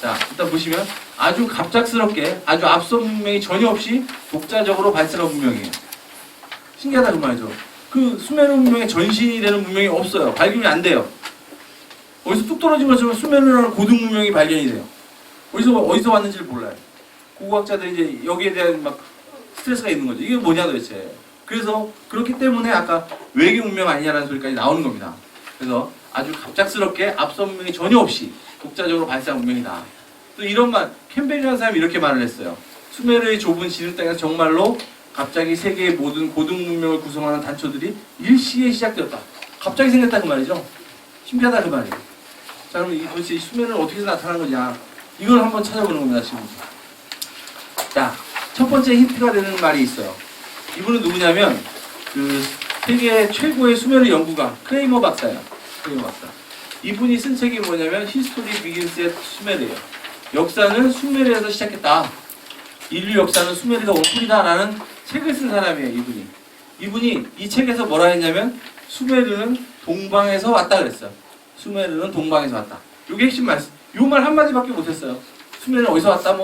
자, 일단 보시면 아주 갑작스럽게 아주 앞선 문명이 전혀 없이 독자적으로 발달한 문명이에요. 신기하다 그 말이죠. 그 수메르 문명의 전신이 되는 문명이 없어요. 발견이 안 돼요. 어디서 뚝 떨어진 것처럼 수메르라는 고등 문명이 발견이 돼요. 어디서 왔는지를 몰라요. 고고학자들이 이제 여기에 대한 막 스트레스가 있는 거죠. 이게 뭐냐 도대체. 그래서 그렇기 때문에 아까 외계 문명 아니냐라는 소리까지 나오는 겁니다. 그래서 아주 갑작스럽게 앞선 문명이 전혀 없이 독자적으로 발달한 문명이다. 또 이런 말, 캠벨이라는 사람이 이렇게 말을 했어요. 수메르의 좁은 지름 땅에서 정말로 갑자기 세계의 모든 고등 문명을 구성하는 단초들이 일시에 시작되었다. 갑자기 생겼다 그 말이죠. 신기하다 그 말이에요. 자, 그럼 도대체 이 수메르는 어떻게 해서 나타난 거냐? 이걸 한번 찾아보는 겁니다, 지금. 자, 첫 번째 힌트가 되는 말이 있어요. 이분은 누구냐면 그 세계 최고의 수메르 연구가 크레이머 박사예요. 크레이머 박사. 이분이 쓴 책이 뭐냐면 히스토리 비긴스 앳 수메르예요. 역사는 수메르에서 시작했다. 인류 역사는 수메르가 원뿔이다라는 책을 쓴 사람이에요. 이분이 이 책에서 뭐라 했냐면 수메르는 동방에서 왔다 그랬어요. 수메르는 동방에서 왔다. 이게 핵심 말씀. 요 말 한마디밖에 못했어요. 수메르는 어디서 왔다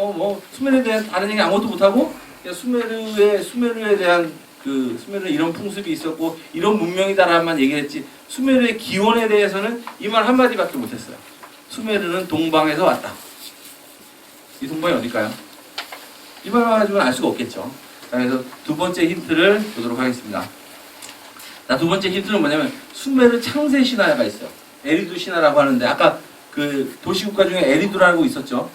수메르에 대한 다른 얘기 아무것도 못하고 그냥 수메르에 대한 수메르는 이런 풍습이 있었고 이런 문명이다라만 얘기를 했지 수메르의 기원에 대해서는 이 말 한마디밖에 못했어요. 수메르는 동방에서 왔다. 이 동방이 어딜까요? 이 말만 가지고는 알 수가 없겠죠. 자, 그래서 두 번째 힌트를 보도록 하겠습니다. 자, 두 번째 힌트는 뭐냐면 수메르 창세 신화가 있어요. 에리두 신화라고 하는데 아까 그 도시국가 중에 에리두라고 있었죠.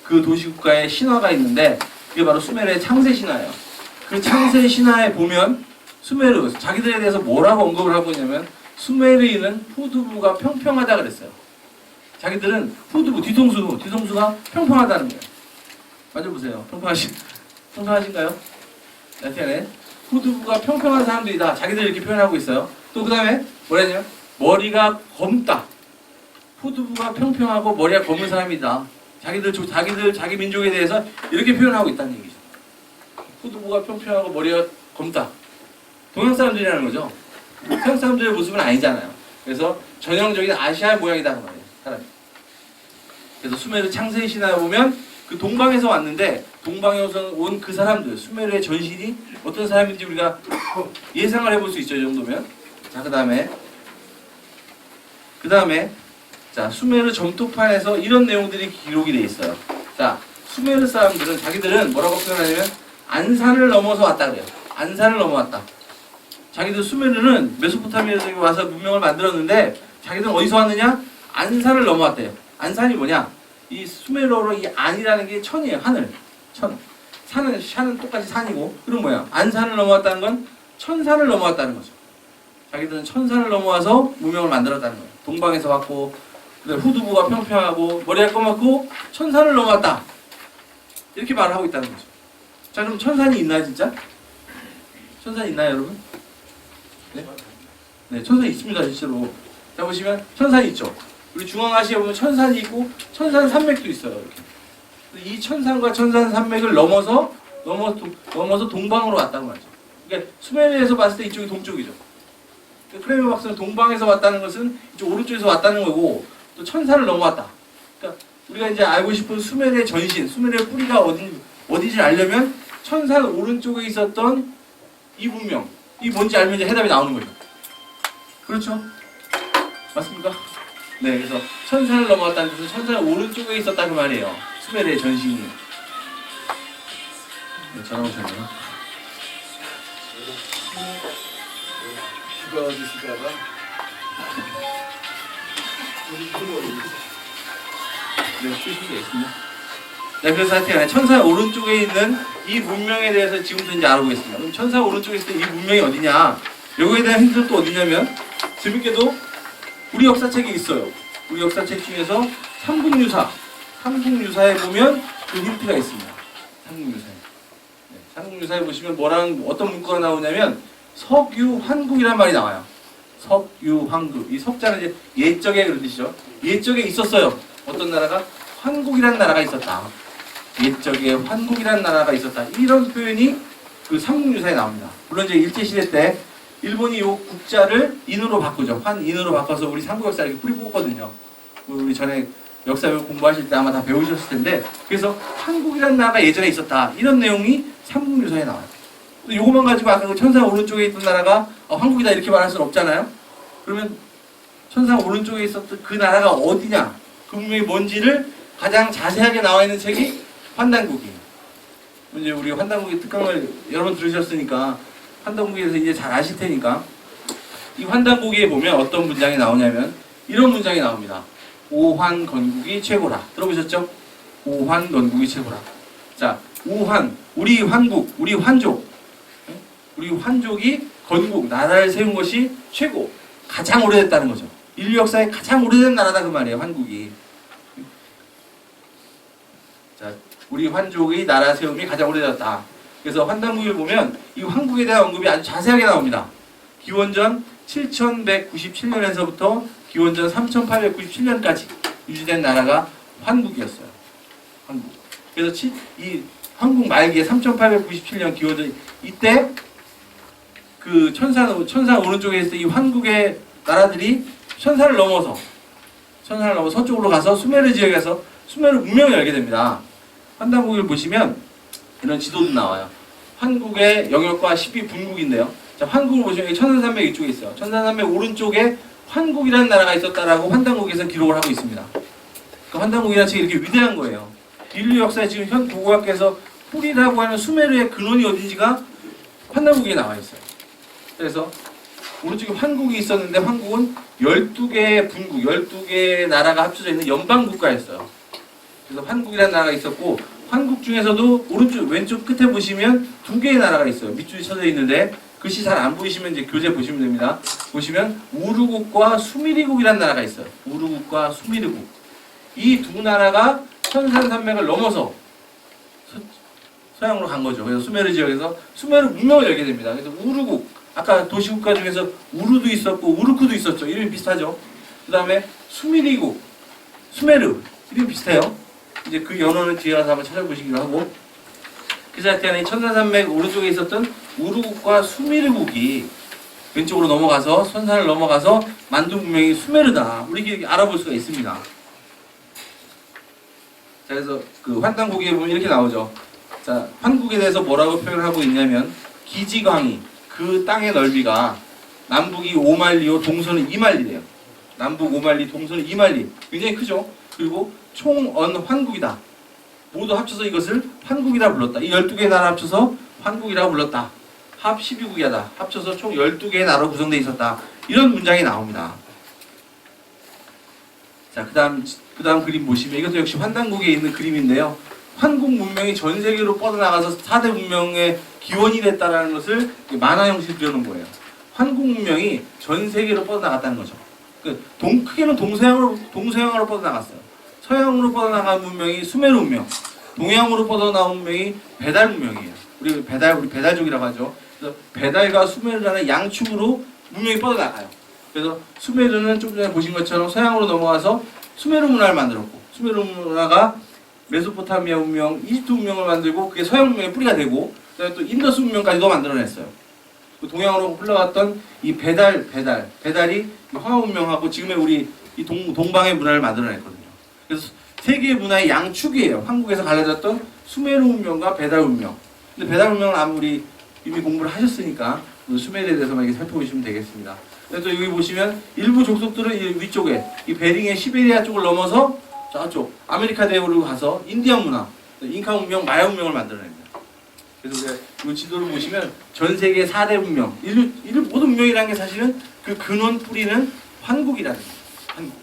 그 도시국가의 신화가 있는데 그게 바로 수메르의 창세 신화예요. 그 창세 신화에 보면 수메르 자기들에 대해서 뭐라고 언급을 하고 있냐면 수메르인은 후두부가 평평하다 그랬어요. 자기들은 후두부 뒤통수가 평평하다는 거예요. 만져보세요. 평평하신가요? 나타내 후두부가 평평한 사람들이다. 자기들 이렇게 표현하고 있어요. 또 그 다음에 뭐라 했냐면 머리가 검다. 후두부가 평평하고 머리가 검은 사람이다. 자기 민족에 대해서 이렇게 표현하고 있다는 얘기죠. 후두부가 평평하고 머리가 검다. 동양 사람들이라는 거죠. 서양 사람들의 모습은 아니잖아요. 그래서 전형적인 아시아 모양이다 그 말이에요. 사람이. 그래서 수메르 창세기 신화에 보면 그 동방에서 왔는데 동방에서 온 그 사람들 수메르의 전신이 어떤 사람인지 우리가 예상을 해볼 수 있죠. 이 정도면. 자, 그 다음에 자, 수메르 점토판에서 이런 내용들이 기록이 돼 있어요. 자, 수메르 사람들은 자기들은 뭐라고 표현하냐면 안산을 넘어서 왔다 그래요. 안산을 넘어왔다. 자기들 수메르는 메소포타미아에서 와서 문명을 만들었는데 자기들은 어디서 왔느냐? 안산을 넘어왔대요. 안산이 뭐냐? 이 수메르어로 이 안이라는 게 천이에요. 하늘. 천. 산은 똑같이 산이고 그럼 뭐야? 안산을 넘어왔다는 건 천산을 넘어왔다는 거죠. 자기들은 천산을 넘어와서 문명을 만들었다는 거예요. 동방에서 왔고 후두부가 평평하고 머리가 검었고 천산을 넘어왔다. 이렇게 말을 하고 있다는 거죠. 자, 그럼 천산이 있나요 진짜? 천산이 있나요 여러분? 네? 네, 천산이 있습니다 실제로. 자, 보시면 천산이 있죠. 우리 중앙아시아에 보면 천산이 있고 천산 산맥도 있어요. 이렇게. 이 천산과 천산 산맥을 넘어서 동방으로 왔다고 말이죠. 그러니까 수메르에서 봤을 때 이쪽이 동쪽이죠. 크레메 박사는 동방에서 왔다는 것은 이쪽 오른쪽에서 왔다는 거고 또 천산을 넘어왔다. 그러니까 우리가 이제 알고 싶은 수메르의 전신, 수메르의 뿌리가 어디지 알려면 천산 오른쪽에 있었던 이 문명, 이 뭔지 알면 이제 해답이 나오는 거죠. 그렇죠? 맞습니까? 네, 그래서 천산을 넘어왔다는 뜻은 천산 오른쪽에 있었다 그 말이에요. 수메르의 전신이. 네, 전화 오셨네요. 휴가 어디실까봐? 네, 출신이 있습니다. 네, 그래서 하여튼 천산 오른쪽에 있는 이 문명에 대해서 지금부터 이제 알아보겠습니다. 그럼 천산 오른쪽에 있을 때 이 문명이 어디냐? 여기에 대한 힌트는 또 어디냐면 재밌게도 우리 역사책이 있어요. 우리 역사책 중에서 삼국유사에 보면 그 힌트가 있습니다. 삼국유사에. 네, 삼국유사에 보시면 어떤 문구가 나오냐면 석유환국이란 말이 나와요. 석유환국. 이 석자는 이제 옛적에 그런 뜻이죠. 옛적에 있었어요. 어떤 나라가? 환국이란 나라가 있었다. 옛적에 환국이란 나라가 있었다. 이런 표현이 그 삼국유사에 나옵니다. 물론 이제 일제시대 때 일본이 이 국자를 인으로 바꾸죠. 환인으로 바꿔서 우리 삼국 역사를 이렇게 뿌리 뽑거든요. 우리 전에 역사 공부하실 때 아마 다 배우셨을 텐데 그래서 한국이라는 나라가 예전에 있었다. 이런 내용이 삼국유사에 나와요. 요것만 가지고 아까 그 천상 오른쪽에 있던 나라가 한국이다 이렇게 말할 수는 없잖아요. 그러면 천상 오른쪽에 있었던 그 나라가 어디냐, 그 문명이 뭔지를 가장 자세하게 나와 있는 책이 환단국이에요. 이제 우리 환단국의 특강을 여러 번 들으셨으니까 환단국에 대해서 이제 잘 아실 테니까 이 환단국에 보면 어떤 문장이 나오냐면 이런 문장이 나옵니다. 오환건국이 최고라. 들어보셨죠? 오환건국이 최고라. 자, 오환, 우리 환국, 우리 환족, 우리 환족이 건국, 나라를 세운 것이 최고, 가장 오래됐다는 거죠. 인류 역사에 가장 오래된 나라다 그 말이에요, 환국이. 자, 우리 환족의 나라 세움이 가장 오래됐다. 그래서 환단국을 보면 이 환국에 대한 언급이 아주 자세하게 나옵니다. 기원전 7197년에서부터 기원전 3897년까지 유지된 나라가 환국이었어요. 환국. 그래서 이 한국 말기에 3897년 기원전 이때 그 천산 오른쪽에 있을 때 이 환국의 나라들이 천산을 넘어서 서쪽으로 가서 수메르 지역에서 수메르 문명을 열게 됩니다. 환단국을 보시면 이런 지도도 나와요. 한국의 영역과 12분국인데요. 자, 한국을 보시면 천산산맥 이쪽에 있어요. 천산산맥 오른쪽에 환국이라는 나라가 있었다라고 환단국에서 기록을 하고 있습니다. 그 환단국이라는 책이 이렇게 위대한 거예요. 인류 역사에 지금 현 고고학계에서 뿌리라고 하는 수메르의 근원이 어딘지가 환단국에 나와 있어요. 그래서 오른쪽에 환국이 있었는데 환국은 12개의 분국, 12개의 나라가 합쳐져 있는 연방국가였어요. 그래서 환국이라는 나라가 있었고 환국 중에서도 오른쪽 왼쪽 끝에 보시면 2개의 나라가 있어요. 밑줄이 쳐져 있는데 글씨 잘 안 보이시면 이제 교재 보시면 됩니다. 보시면 우르국과 수미리국이라는 나라가 있어요. 우르국과 수미리국. 이 두 나라가 천산산맥을 넘어서 서양으로 간 거죠. 그래서 수메르 지역에서 수메르 문명을 열게 됩니다. 그래서 우르국, 아까 도시국가 중에서 우르도 있었고 우르크도 있었죠. 이름이 비슷하죠. 그 다음에 수메르국, 수메르 이름이 비슷해요. 이제 그 연호는 뒤에 가서 한번 찾아보시기로 하고, 그래서 하여튼 천산산맥 오른쪽에 있었던 우르국과 수메르국이 왼쪽으로 넘어가서 선산을 넘어가서 만든 문명이 수메르다. 우리 알아볼 수가 있습니다. 자, 그래서 그 환단고기에 보면 이렇게 나오죠. 자, 환국에 대해서 뭐라고 표현하고 있냐면 기지광이 그 땅의 넓이가 남북이 5만리요 동서는 2만리래요. 남북 5만리, 동서는 2만리. 굉장히 크죠. 그리고 총언 환국이다. 모두 합쳐서 이것을 환국이라 불렀다. 이 12개의 나라 합쳐서 환국이라고 불렀다. 합 12국이다. 합쳐서 총 12개의 나라로 구성되어 있었다. 이런 문장이 나옵니다. 자, 그 다음 그림 보시면 이것도 역시 환단국에 있는 그림인데요. 한국 문명이 전 세계로 뻗어나가서 4대 문명의 기원이 됐다는 것을 만화 형식으로 그려놓은 거예요. 한국 문명이 전 세계로 뻗어나갔다는 거죠. 크게는 동서양으로 뻗어나갔어요. 서양으로 뻗어나간 문명이 수메르 문명, 동양으로 뻗어나온 문명이 배달 문명이에요. 우리 배달족이라고 하죠. 그래서 배달과 수메르라는 양축으로 문명이 뻗어나가요. 그래서 수메르는 좀 전에 보신 것처럼 서양으로 넘어가서 수메르 문화를 만들었고, 수메르 문화가 메소포타미아 문명, 이집트 문명을 만들고 그게 서양 문명의 뿌리가 되고, 그다음에 또 인더스 문명까지도 만들어냈어요. 동양으로 흘러갔던 이 배달이 황하 문명하고 지금의 우리 이 동방의 문화를 만들어냈거든요. 그래서 세계의 문화의 양축이에요. 한국에서 갈라졌던 수메르 문명과 배달 문명. 근데 배달 문명은 아무리 이미 공부를 하셨으니까 수메르에 대해서만 이렇게 살펴보시면 되겠습니다. 그래서 여기 보시면 일부 족속들은 이 위쪽에 이 베링의 시베리아 쪽을 넘어서 저쪽 아메리카 대륙으로 가서 인디안 문화, 잉카 문명, 마야 문명을 만들어냅니다. 그래서 이 지도를 보시면 전 세계 4대 문명, 인류 모든 문명이라는 게 사실은 그 근원 뿌리는 환국이라는 거예요. 환국.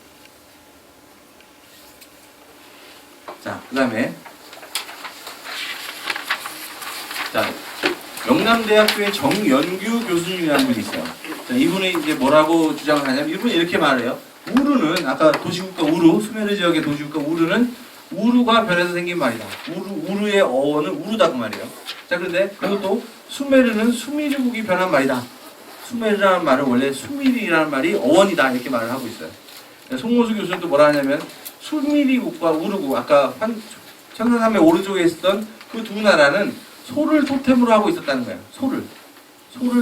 자, 그 다음에 영남대학교의 정연규 교수님이라는 분이 있어요. 자, 이분이 이제 뭐라고 주장을 하냐면 이분이 이렇게 말해요. 우르는 아까 도시국가 우르, 수메르 지역의 도시국가 우르는 우루가 변해서 생긴 말이다. 우루의 어원은 우루다 그 말이에요. 자, 그런데 그것도 수메르는 수미르국이 변한 말이다. 수메르라는 말은 원래 수미리라는 말이 어원이다 이렇게 말을 하고 있어요. 송모수 교수는 또 뭐라 하냐면 수미리국과 우르국, 아까 천산산맥 오른쪽에 있었던 그 두 나라는 소를 토템으로 하고 있었다는 거예요. 소를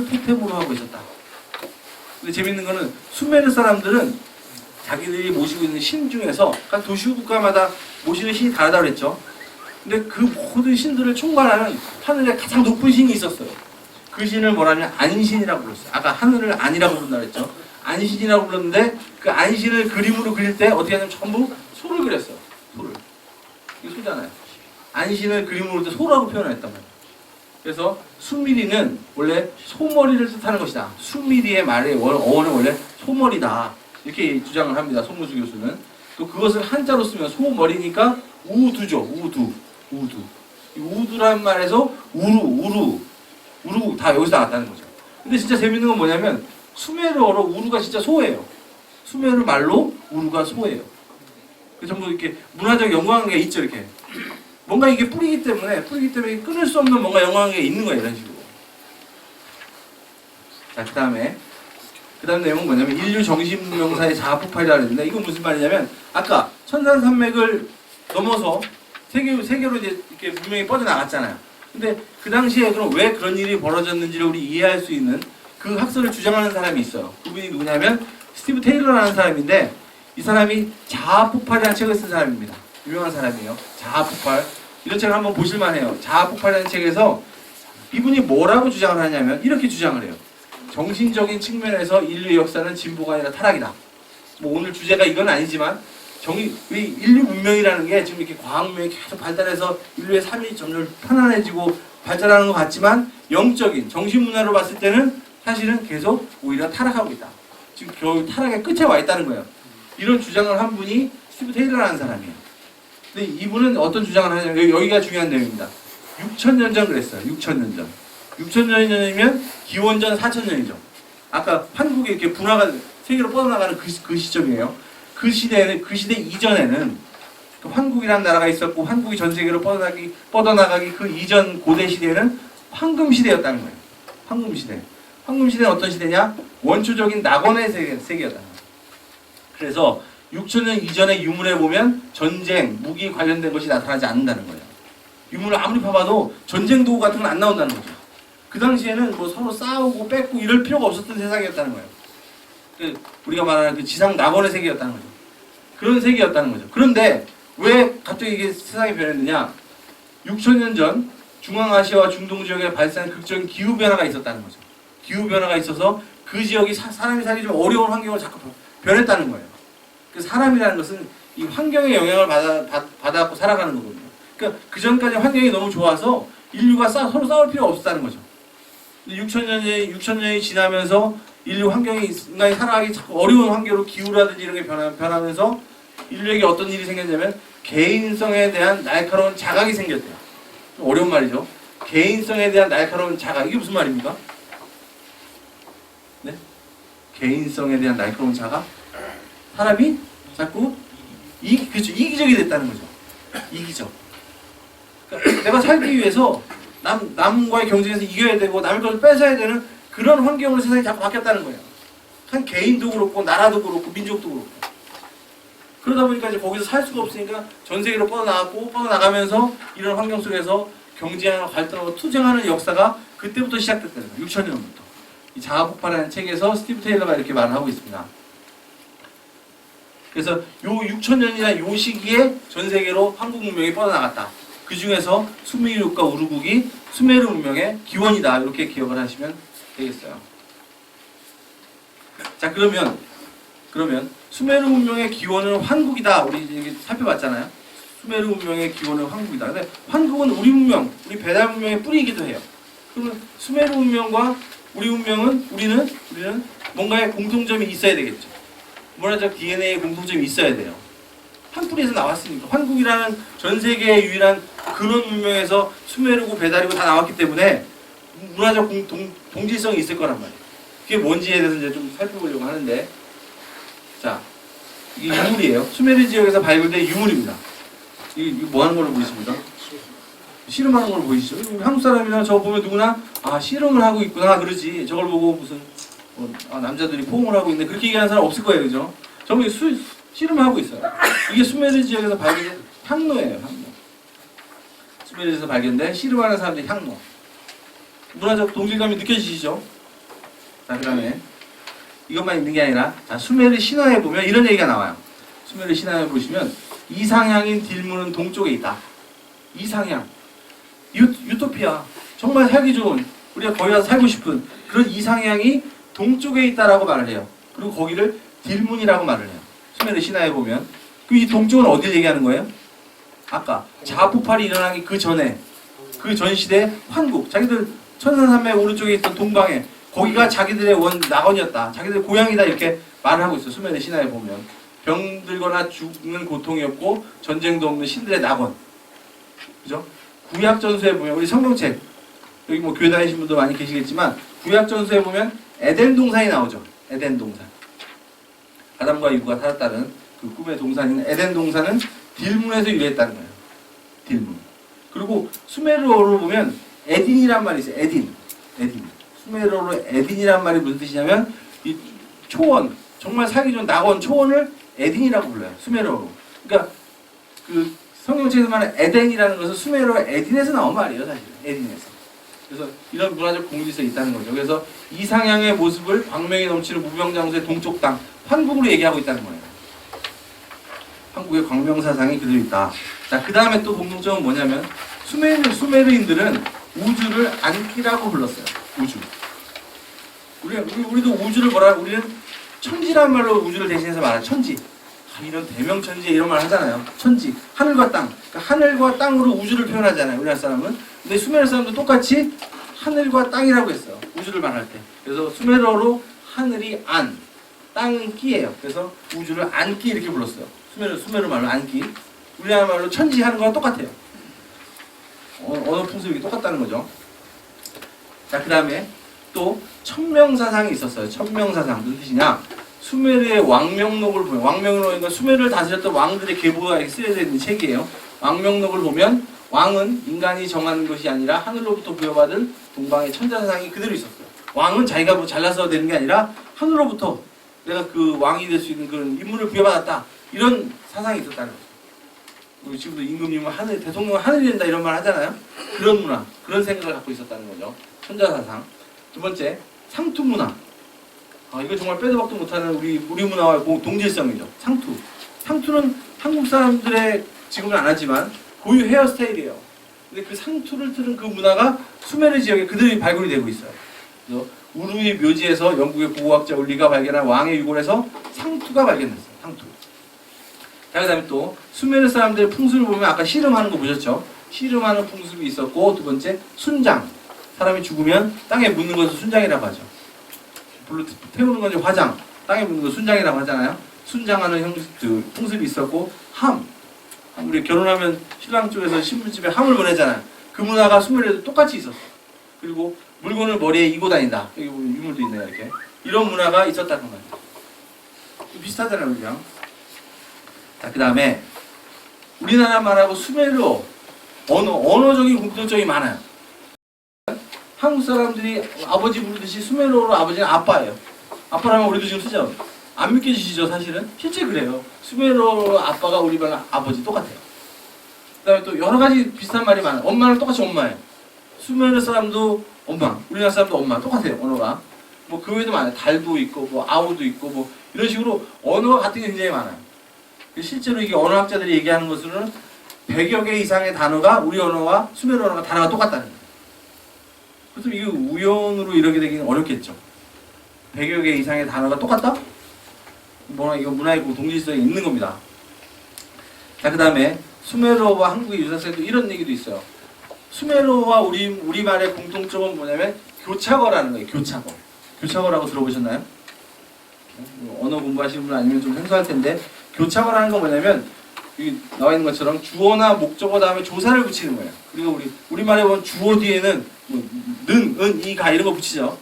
토템으로 하고 있었다. 근데 재밌는 거는 수메르 사람들은 자기들이 모시고 있는 신 중에서 각 도시국가마다 모시는 신이 다르다고 그랬죠. 근데 그 모든 신들을 총괄하는 하늘에 가장 높은 신이 있었어요. 그 신을 뭐라면 안신이라고 불렀어요. 아까 하늘을 안이라고 부른다고 그랬죠. 안신이라고 불렀는데 그 안신을 그림으로 그릴 때 어떻게 하냐면 전부 소를 그렸어요. 소를. 이거 소잖아요. 안신을 그림으로 그릴 때 소라고 표현했단 말이에요. 그래서 수미리는 원래 소머리를 뜻하는 것이다. 수미리의 말의 어원은 원래 소머리다. 이렇게 주장을 합니다. 송무수 교수는. 또 그것을 한자로 쓰면 소머리니까 우두죠. 우두. 이 우두라는 말에서 우루 다 여기서 나왔다는 거죠. 근데 진짜 재밌는 건 뭐냐면 수메르어로 우루가 진짜 소예요. 수메르 말로 우루가 소예요. 전부 이렇게 문화적 연관관계가 있죠. 이렇게 뭔가 이게 뿌리기 때문에 끊을 수 없는 뭔가 연관관계가 있는 거예요. 이런 식으로. 자, 그 다음 내용은 뭐냐면 인류 정신문명사의 자아폭발이라고 했는데 이건 무슨 말이냐면 아까 천산산맥을 넘어서 세계로 이제 이렇게 문명이 뻗어나갔잖아요. 근데 그 당시에 그럼 왜 그런 일이 벌어졌는지를 우리 이해할 수 있는 그 학설을 주장하는 사람이 있어요. 그분이 누구냐면 스티브 테일러라는 사람인데 이 사람이 자아폭발이라는 책을 쓴 사람입니다. 유명한 사람이에요. 자아폭발. 이런 책을 한번 보실만 해요. 자아폭발이라는 책에서 이분이 뭐라고 주장을 하냐면 이렇게 주장을 해요. 정신적인 측면에서 인류의 역사는 진보가 아니라 타락이다. 뭐 오늘 주제가 이건 아니지만 인류 문명이라는 게 지금 이렇게 과학 문명이 계속 발달해서 인류의 삶이 점점 편안해지고 발전하는 것 같지만 영적인 정신 문화로 봤을 때는 사실은 계속 오히려 타락하고 있다. 지금 겨우 타락의 끝에 와 있다는 거예요. 이런 주장을 한 분이 스티브 테일러라는 사람이에요. 근데 이분은 어떤 주장을 하냐면 여기가 중요한 내용입니다. 6,000년 전 그랬어요. 6,000년 전. 6,000년 전이면 기원전 4,000년이죠. 아까 한국에 이렇게 분화가 세계로 뻗어나가는 그 시점이에요. 그 시대 이전에는 환국이라는 나라가 있었고 한국이 전 세계로 뻗어나가기 그 이전 고대 시대는 황금 시대였다는 거예요. 황금 시대. 황금 시대는 어떤 시대냐? 원초적인 낙원의 세계였다. 그래서 6천년 이전의 유물에 보면 전쟁, 무기 관련된 것이 나타나지 않는다는 거예요. 유물을 아무리 파봐도 전쟁 도구 같은 건 안 나온다는 거죠. 그 당시에는 뭐 서로 싸우고 뺏고 이럴 필요가 없었던 세상이었다는 거예요. 우리가 말하는 그 지상 낙원의 세계였다는 거죠. 그런 세계였다는 거죠. 그런데 왜 갑자기 이게 세상이 변했느냐? 6천년 전 중앙아시아와 중동 지역에 발생한 극적인 기후변화가 있었다는 거죠. 기후변화가 있어서 그 지역이 사람이 살기 좀 어려운 환경을 자꾸 변했다는 거예요. 그 사람이라는 것은 이 환경의 영향을 받아갖고 살아가는 거거든요. 그러니까 그 전까지 환경이 너무 좋아서 인류가 서로 싸울 필요가 없었다는 거죠. 6천년이 지나면서 인류 환경이 인간이 살아가기 자꾸 어려운 환경으로 기후라든지 이런 게 변하면서 인류에게 어떤 일이 생겼냐면 개인성에 대한 날카로운 자각이 생겼대요. 좀 어려운 말이죠. 개인성에 대한 날카로운 자각. 이게 무슨 말입니까? 네? 개인성에 대한 날카로운 자각? 사람이 자꾸 그렇죠. 이기적이 됐다는 거죠. 이기적. 그러니까 내가 살기 위해서 남과의 경쟁에서 이겨야 되고 남의 것을 뺏어야 되는 그런 환경으로 세상이 자꾸 바뀌었다는 거예요. 한 개인도 그렇고 나라도 그렇고 민족도 그렇고. 그러다 보니까 이제 거기서 살 수가 없으니까 전 세계로 뻗어나가면서 이런 환경 속에서 경쟁하고 갈등하고 투쟁하는 역사가 그때부터 시작됐다는 거예요. 6천년부터. 이 자아폭발이라는 책에서 스티브 테일러가 이렇게 말을 하고 있습니다. 그래서 요 6천년이나 요 시기에 전 세계로 한국 문명이 뻗어나갔다. 그 중에서 수메르국과 우르국이 수메르 문명의 기원이다. 이렇게 기억을 하시면 되겠어요. 자, 그러면 수메르 문명의 기원은 환국이다. 우리 이제 살펴봤잖아요. 수메르 문명의 기원은 환국이다. 근데 환국은 우리 문명, 우리 배달 문명의 뿌리이기도 해요. 그러면 수메르 문명과 우리 문명은 우리는 뭔가의 공통점이 있어야 되겠죠. 문화적 DNA의 공통점이 있어야 돼요. 한 뿌리에서 나왔으니까. 환국이라는 전 세계의 유일한 근원 문명에서 수메르고 배달이고 다 나왔기 때문에 문화적 동질성이 있을 거란 말이에요. 그게 뭔지에 대해서 이제 좀 살펴보려고 하는데, 자, 이게 유물이에요. 수메르 지역에서 발굴된 유물입니다. 이게 뭐 하는 걸로 보이십니까? 씨름하는 걸로 보이시죠? 한국 사람이나 저거 보면 누구나 씨름을 하고 있구나 그러지. 저걸 보고 무슨 남자들이 포옹을 하고 있네 그렇게 얘기하는 사람 없을 거예요, 그죠? 저분이 씨름을 하고 있어요. 이게 수메르 지역에서 발견된 향로예요, 향로. 수메르에서 발견된 씨름하는 사람들의 향로. 문화적 동질감이 느껴지시죠? 자, 그다음에 이것만 있는 게 아니라, 자, 수메르 신화에 보면 이런 얘기가 나와요. 수메르 신화에 보시면 이상향인 딜문은 동쪽에 있다. 이상향, 유토피아, 정말 살기 좋은, 우리가 거기 가서 살고 싶은 그런 이상향이 동쪽에 있다라고 말을 해요. 그리고 거기를 딜문이라고 말을 해요. 수메르 신화에 보면. 그 이 동쪽은 어디를 얘기하는 거예요? 아까 자아폭발이 일어나기 그 전에, 그 전 시대 환국, 자기들 천산산맥 오른쪽에 있던 동방에 거기가 자기들의 낙원이었다. 자기들의 고향이다. 이렇게 말을 하고 있어요. 수메르 신화에 보면. 병들거나 죽는 고통이 없고 전쟁도 없는 신들의 낙원. 그죠? 구약전서에 보면, 우리 성경책, 여기 뭐 교회 다니신 분도 많이 계시겠지만, 구약전서에 보면 에덴 동산이 나오죠. 에덴 동산. 아담과 이브가 살았다는 그 꿈의 동산인 에덴 동산은 딜문에서 유래했다는 거예요. 딜문. 그리고 수메르어로 보면 에딘이란 말이 있어요. 에딘. 수메르어로 에딘이란 말이 무슨 뜻이냐면, 이 초원, 정말 살기 좋은 낙원, 초원을 에딘이라고 불러요. 수메르어로. 그러니까 그 성경책에서 말하는 에덴이라는 것은 수메르어 에딘에서 나온 말이에요, 사실은. 에딘에서. 그래서 이런 문화적 공질성이 있다는 거죠. 그래서 이상향의 모습을 광명이 넘치는 무병장수의 동쪽 땅, 환국으로 얘기하고 있다는 거예요. 한국의 광명사상이 그대로 있다. 자, 그 다음에 또 공통점은 뭐냐면, 수메르인들은 우주를 안키라고 불렀어요. 우주. 우리도 우주를 우리는 천지라는 말로 우주를 대신해서 말해요. 천지. 이런 대명천지 이런 말 하잖아요. 천지. 하늘과 땅. 그러니까 하늘과 땅으로 우주를 표현하잖아요. 우리나라 사람은. 근데 수메르 사람도 똑같이 하늘과 땅이라고 했어요. 우주를 말할 때. 그래서 수메르어로 하늘이 안, 땅은 끼예요. 그래서 우주를 안끼 이렇게 불렀어요. 수메르 말로 안끼. 우리나라 말로 천지 하는 거랑 똑같아요. 언어 풍습이 똑같다는 거죠. 자, 그 다음에 또 천명사상이 있었어요. 천명사상. 무슨 뜻이냐? 수메르의 왕명록을 보면, 왕명록은 수메르를 다스렸던 왕들의 계보가 쓰여져 있는 책이에요. 왕명록을 보면 왕은 인간이 정하는 것이 아니라 하늘로부터 부여받은 동방의 천자사상이 그대로 있었어요. 왕은 자기가 뭐 잘나서 되는 게 아니라 하늘로부터 내가 그 왕이 될 수 있는 그런 인물을 부여받았다. 이런 사상이 있었다는 거죠. 우리 지금도 임금님은 하늘, 대통령은 하늘이 된다 이런 말 하잖아요. 그런 문화, 그런 생각을 갖고 있었다는 거죠. 천자사상. 두 번째, 상투 문화. 이거 정말 빼도 박도 못하는 우리 문화와 동질성이죠. 상투. 상투는 한국 사람들의 지금은 안 하지만 고유 헤어스타일이에요. 근데 그 상투를 틀은 그 문화가 수메르 지역에 그대로 발굴이 되고 있어요. 그래서 우루의 묘지에서 영국의 고고학자 울리가 발견한 왕의 유골에서 상투가 발견됐어요. 상투. 자, 그 다음에 또 수메르 사람들의 풍습을 보면 아까 씨름하는 거 보셨죠? 씨름하는 풍습이 있었고, 두 번째 순장. 사람이 죽으면 땅에 묻는 것을 순장이라고 하죠. 불로 태우는 건 화장, 땅에 묻는 거 순장이라고 하잖아요. 순장하는 풍습이 있었고, 우리 결혼하면 신랑 쪽에서 신부집에 함을 보내잖아요. 그 문화가 수메르에도 똑같이 있었어. 그리고 물건을 머리에 이고 다닌다. 여기 유물도 있네요, 이렇게. 이런 문화가 있었다는 거예요. 비슷하잖아요, 우리랑. 자, 그 다음에 우리나라 말하고 수메르어, 언어적인 공통점이 많아요. 한국 사람들이 아버지 부르듯이 수메르어로 아버지는 아빠예요. 아빠라면 우리도 지금 쓰죠. 안 믿겨지시죠, 사실은? 실제 그래요. 수메르어로 아빠가 우리 말 아버지 똑같아요. 그 다음에 또 여러 가지 비슷한 말이 많아요. 엄마는 똑같이 엄마예요. 수메르 사람도 엄마, 우리나라 사람도 엄마 똑같아요, 언어가. 뭐 그 외에도 많아요. 달도 있고, 뭐 아우도 있고, 뭐 이런 식으로 언어가 같은 게 굉장히 많아요. 실제로 이게 언어학자들이 얘기하는 것으로는 100여 개 이상의 단어가 우리 언어와 수메르 언어가 단어가 똑같다는 거예요. 그래서 이게 우연으로 이렇게 되기는 어렵겠죠. 100여 개 이상의 단어가 똑같다? 이거 문화의 동질성이 있는 겁니다. 자, 그 다음에 수메르어와 한국의 유사성도 이런 얘기도 있어요. 수메르어와 우리말의 공통점은 뭐냐면 교차거라는 거예요. 교차거. 교차거라고 들어보셨나요? 언어 공부하시는 분 아니면 좀 생소할 텐데, 교차거라는 건 뭐냐면 여기 나와 있는 것처럼 주어나 목적어 다음에 조사를 붙이는 거예요. 그리고 우리말에 보면 주어 뒤에는 뭐, 는, 은, 이, 가 이런 거 붙이죠.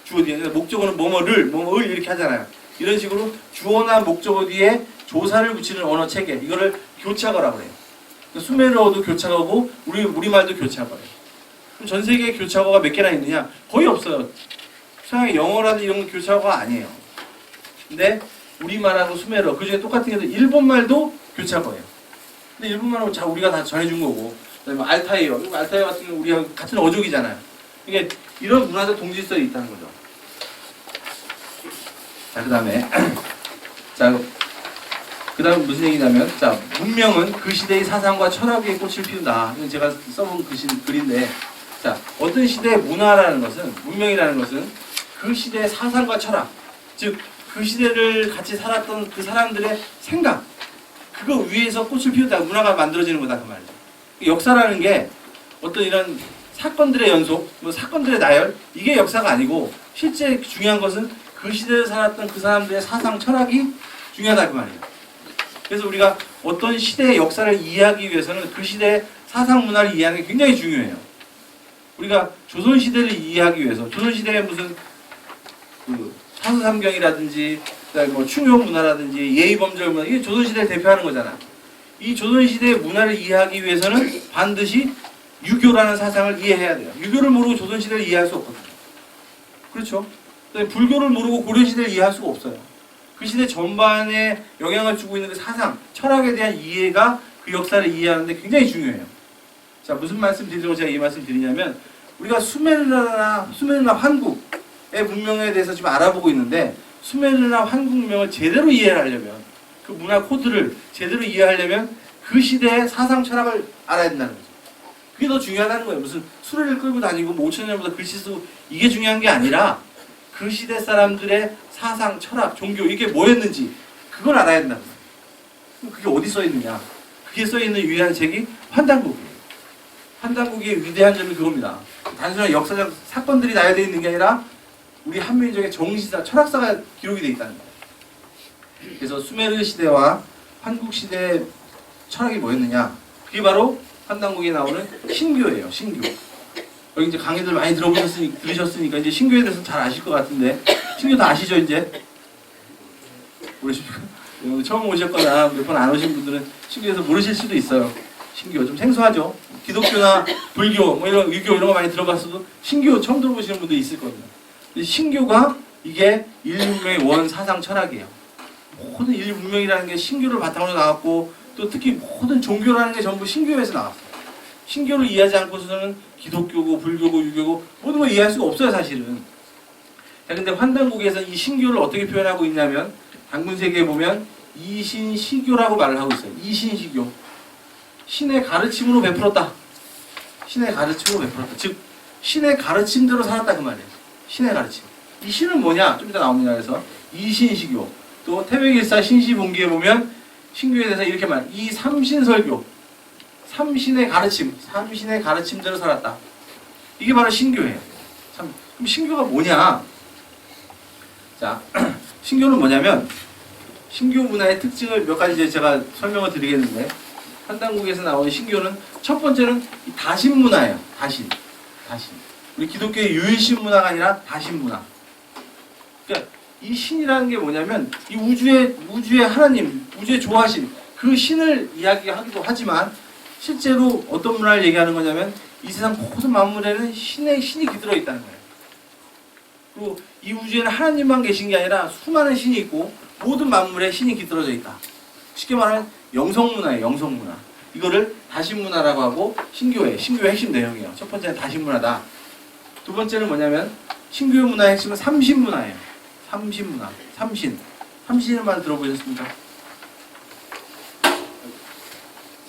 주어 뒤에는 목적어는 뭐뭐을 이렇게 하잖아요. 이런 식으로 주어나 목적어 뒤에 조사를 붙이는 언어 체계, 이거를 교차거라고 해요. 수메르어도 교차거고 우리말도 교차거예요. 그럼 전 세계에 교차거가 몇 개나 있느냐? 거의 없어요. 서양의 영어라든지 이런 건 교차거가 아니에요. 근데 우리말하고 수메르어, 그 중에 똑같은 게 일본말도 교차거예요. 근데 일본말은 우리가 다 전해준 거고, 그다음에 알타이어 같은 경우 우리가 같은 어족이잖아요. 이게 이런 문화적 동질성이 있다는 거죠. 자, 그 다음에 그 다음 무슨 얘기냐면, 자, 문명은 그 시대의 사상과 철학 위에 꽃을 피운다. 이건 제가 써본 글인데, 자, 어떤 시대의 문화라는 것은, 문명이라는 것은 그 시대의 사상과 철학, 즉 그 시대를 같이 살았던 그 사람들의 생각, 그거 위에서 꽃을 피운다. 문화가 만들어지는 거다, 그 말이죠. 역사라는 게 어떤 이런 사건들의 연속, 뭐 사건들의 나열, 이게 역사가 아니고, 실제 중요한 것은 그 시대에 살았던 그 사람들의 사상, 철학이 중요하다, 그 말이에요. 그래서 우리가 어떤 시대의 역사를 이해하기 위해서는 그 시대의 사상 문화를 이해하는 게 굉장히 중요해요. 우리가 조선시대를 이해하기 위해서, 조선시대에 무슨 사서삼경이라든지, 그다음에 뭐 충효 문화라든지 예의범절 문화, 이게 조선시대를 대표하는 거잖아. 이 조선시대의 문화를 이해하기 위해서는 반드시 유교라는 사상을 이해해야 돼요. 유교를 모르고 조선시대를 이해할 수 없거든요. 그렇죠? 그다음에 불교를 모르고 고려시대를 이해할 수가 없어요. 그 시대 전반에 영향을 주고 있는 그 사상, 철학에 대한 이해가 그 역사를 이해하는데 굉장히 중요해요. 자, 무슨 말씀 드리려고 제가 이 말씀 드리냐면, 우리가 수메르나 한국의 문명에 대해서 지금 알아보고 있는데, 수메르나 한국 문명을 제대로 이해하려면, 그 문화 코드를 제대로 이해하려면 그 시대의 사상, 철학을 알아야 된다는 거죠. 그게 더 중요하다는 거예요. 무슨 수레를 끌고 다니고 뭐 5,000년보다 글씨 쓰고 이게 중요한 게 아니라, 그 시대 사람들의 사상, 철학, 종교, 이게 뭐였는지 그걸 알아야 된다는 거예요. 그게 어디 써 있느냐? 그게 써 있는 유일한 책이 환단국이에요. 환단국의 위대한 점이 그겁니다. 단순한 역사적 사건들이 나열되어 있는 게 아니라 우리 한민족의 정시사, 철학사가 기록이 되어 있다는 거예요. 그래서 수메르 시대와 한국 시대의 철학이 뭐였느냐? 그게 바로 환단국에 나오는 신교예요. 신교. 여기 이제 강의들 많이 들으셨으니까 이제 신교에 대해서 잘 아실 것 같은데, 신교 다 아시죠, 이제? 모르십니까? 처음 오셨거나 몇 번 안 오신 분들은 신교에서 모르실 수도 있어요. 신교 좀 생소하죠? 기독교나 불교, 뭐 이런 유교 이런 거 많이 들어봤어도 신교 처음 들어보시는 분도 있을 거거든요. 신교가 이게 인류 문명의 원 사상 철학이에요. 모든 인류 문명이라는 게 신교를 바탕으로 나왔고 또 특히 모든 종교라는 게 전부 신교에서 나왔어요. 신교를 이해하지 않고서는 기독교고 불교고 유교고 모든 걸 이해할 수가 없어요, 사실은. 자, 근데 환단국에서 이 신교를 어떻게 표현하고 있냐면 단군세계에 보면 이신시교라고 말을 하고 있어요. 이신시교. 신의 가르침으로 베풀었다. 신의 가르침으로 베풀었다. 즉 신의 가르침대로 살았다 그 말이에요. 신의 가르침. 이 신은 뭐냐? 좀 이따 나옵니다. 그래서 이신시교. 또 태백일사 신시본기에 보면 신교에 대해서 이렇게 이 삼신설교. 삼신의 가르침. 삼신의 가르침대로 살았다. 이게 바로 신교예요. 그럼 신교가 뭐냐? 자, 신교는 뭐냐면 신교 문화의 특징을 몇 가지 이제 제가 설명을 드리겠는데 환단국에서 나오는 신교는 첫 번째는 다신 문화예요. 다신. 우리 기독교의 유일신 문화가 아니라 다신 문화. 그러니까 이 신이라는 게 뭐냐면 이 우주의 하나님, 우주의 조화신 그 신을 이야기하기도 하지만 실제로 어떤 문화를 얘기하는 거냐면 이 세상 모든 만물에는 신이 깃들어 있다는 거예요. 그리고 이 우주에는 하나님만 계신 게 아니라 수많은 신이 있고 모든 만물에 신이 깃들어져 있다. 쉽게 말하면 영성문화예요. 영성문화. 이거를 다신문화라고 하고 신교의 핵심 내용이에요. 첫 번째는 다신문화다. 두 번째는 뭐냐면 신교의 문화의 핵심은 삼신문화예요. 삼신문화. 삼신이라는 말 들어보셨습니까?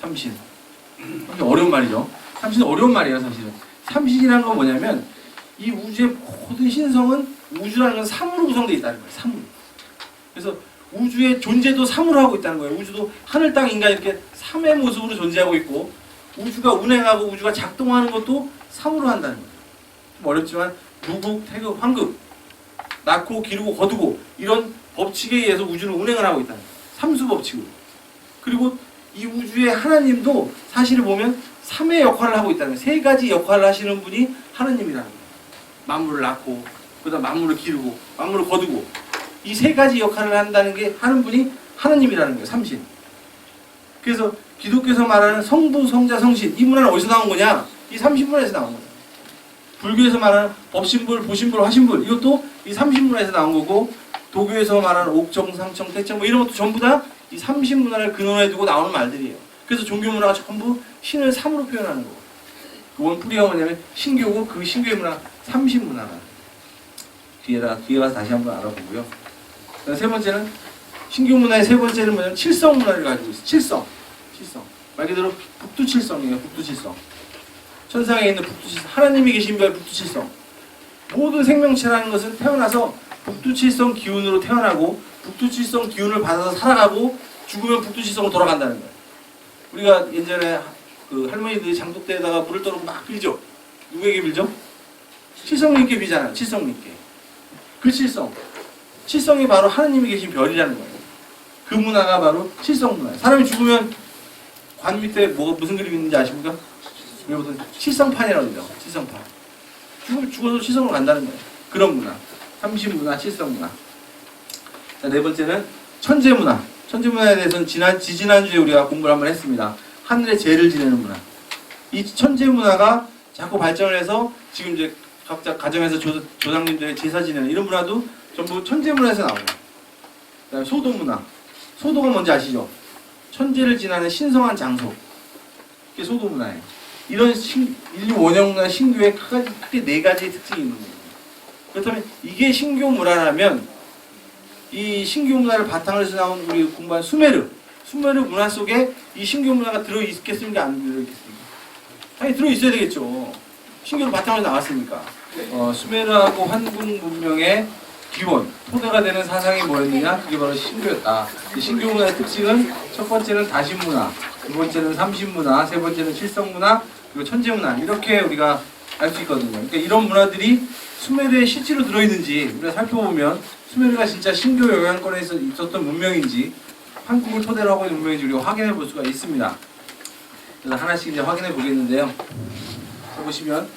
삼신. 어려운 말이죠. 삼신은 어려운 말이에요, 사실은. 삼신이라는 건 뭐냐면 이 우주의 모든 신성은 우주라는 건 삼으로 구성되어 있다는 거예요. 삼으로. 그래서 우주의 존재도 삼으로 하고 있다는 거예요. 우주도 하늘, 땅, 인간 이렇게 삼의 모습으로 존재하고 있고 우주가 운행하고 우주가 작동하는 것도 삼으로 한다는 거예요. 좀 어렵지만 무국, 태극, 황극 낳고 기르고 거두고 이런 법칙에 의해서 우주는 운행을 하고 있다는 거예요. 삼수법칙으로. 그리고 이 우주의 하나님도 사실을 보면 삼의 역할을 하고 있다는 거예요. 세 가지 역할을 하시는 분이 하나님이라는 거예요. 만물을 낳고 그다음 만물을 기르고 만물을 거두고 이 세 가지 역할을 한다는 게 하는 분이 하나님이라는 거예요. 삼신. 그래서 기독교에서 말하는 성부, 성자, 성신 이 문화는 어디서 나온 거냐? 이 삼신문화에서 나온 거예요. 불교에서 말하는 법신불, 보신불, 화신불 이것도 이 삼신문화에서 나온 거고 도교에서 말하는 옥정, 상청, 태청 뭐 이런 것도 전부 다 이 삼신문화를 근원에 두고 나오는 말들이에요. 그래서 종교문화가 전부 신을 삼으로 표현하는 거고 그 원뿌리가 뭐냐면 신교고 그 신교의 문화 삼신문화가 뒤에 가서 다시 한번 알아보고요. 세 번째는 신교 문화의 세 번째는 뭐냐면 칠성 문화를 가지고 있어요. 칠성. 말 그대로 북두칠성이에요. 북두칠성. 천상에 있는 북두칠성. 하나님이 계신 별 북두칠성. 모든 생명체라는 것은 태어나서 북두칠성 기운으로 태어나고 북두칠성 기운을 받아서 살아가고 죽으면 북두칠성으로 돌아간다는 거예요. 우리가 예전에 그 할머니들이 장독대에다가 물을 떠놓고 막 빌죠. 누구에게 빌죠? 칠성님께 비잖아요. 칠성님께. 그 칠성이 바로 하나님이 계신 별이라는 거예요. 그 문화가 바로 칠성 문화예요. 사람이 죽으면 관 밑에 무슨 그림이 있는지 아십니까? 여러분 칠성판이라고 그러죠. 칠성판. 죽어서 칠성으로 간다는 거예요. 그런 문화. 삼신문화, 칠성문화. 자, 네 번째는 천재문화. 천재문화에 대해서는 지지난주에 우리가 공부를 한번 했습니다. 하늘의 죄를 지내는 문화. 이 천재문화가 자꾸 발전을 해서 지금 이제 각자 가정에서 조상님들의 제사 지내는 이런 문화도 전부 천재문화에서 나옵니다. 그다음에 소도문화. 소도가 뭔지 아시죠? 천재를 지나는 신성한 장소. 이게 소도문화예요. 이런 인류 원형문화 신교의 크게 네 가지의 특징이 있는 거예요. 그렇다면 이게 신교 문화라면 이 신교 문화를 바탕으로 해서 나온 우리 공부한 수메르 문화 속에 이 신교 문화가 들어있겠습니까? 안 들어있겠습니까? 당연히 들어있어야 되겠죠. 신교를 바탕으로 나왔으니까. 수메르하고 환궁 문명의 기원, 토대가 되는 사상이 뭐였느냐? 그게 바로 신교였다. 신교 문화의 특징은 첫 번째는 다신문화, 두 번째는 삼신문화, 세 번째는 칠성문화, 그리고 천재문화 이렇게 우리가 알 수 있거든요. 그러니까 이런 문화들이 수메르에 실제로 들어있는지 우리가 살펴보면 수메르가 진짜 신교 영향권에 있었던 문명인지 한국을 토대로 하고 있는 문명인지 우리가 확인해 볼 수가 있습니다. 그래서 하나씩 이제 확인해 보겠는데요. 자, 보시면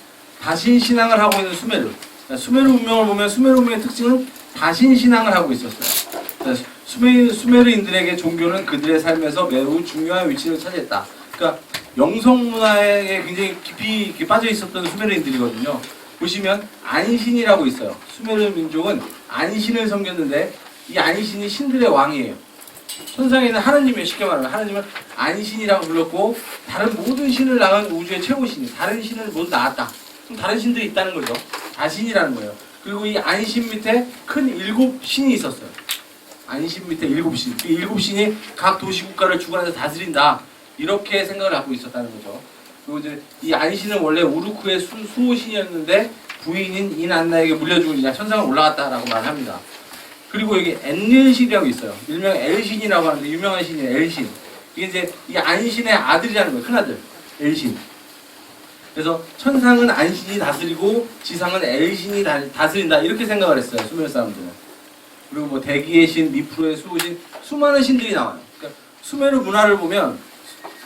다신신앙을 하고 있는 수메르. 수메르 문명을 보면 수메르 문명의 특징은 다신신앙을 하고 있었어요. 수메르인들에게 종교는 그들의 삶에서 매우 중요한 위치를 차지했다. 그러니까 영성 문화에 굉장히 깊이 빠져 있었던 수메르인들이거든요. 보시면 안신이라고 있어요. 수메르 민족은 안신을 섬겼는데 이 안신이 신들의 왕이에요. 천상에는 하느님이에요. 쉽게 말하면 하느님은 안신이라고 불렀고 다른 모든 신을 낳은 우주의 최고 신이 다른 신을 모두 낳았다. 그럼 다른 신들이 있다는 거죠. 다신이라는 거예요. 그리고 이 안신 밑에 큰 7신이 있었어요. 안신 밑에 7신. 그 7신이 각 도시국가를 주관해서 다스린다. 이렇게 생각을 갖고 있었다는 거죠. 그리고 이제 이 안신은 원래 우르크의 수호신이었는데 부인인 인안나에게 물려주고 이제 천상에 올라갔다라고 말합니다. 그리고 여기 엔릴신이라고 있어요. 일명 엘신이라고 하는데 유명한 신이에요. 엘신. 이게 이제 이 안신의 아들이라는 거예요. 큰아들. 엘신. 그래서 천상은 안신이 다스리고 지상은 엘신이 다스린다. 이렇게 생각을 했어요. 수메르 사람들은. 그리고 뭐 대기의 신, 미프로의 수호신, 수많은 신들이 나와요. 그러니까 수메르 문화를 보면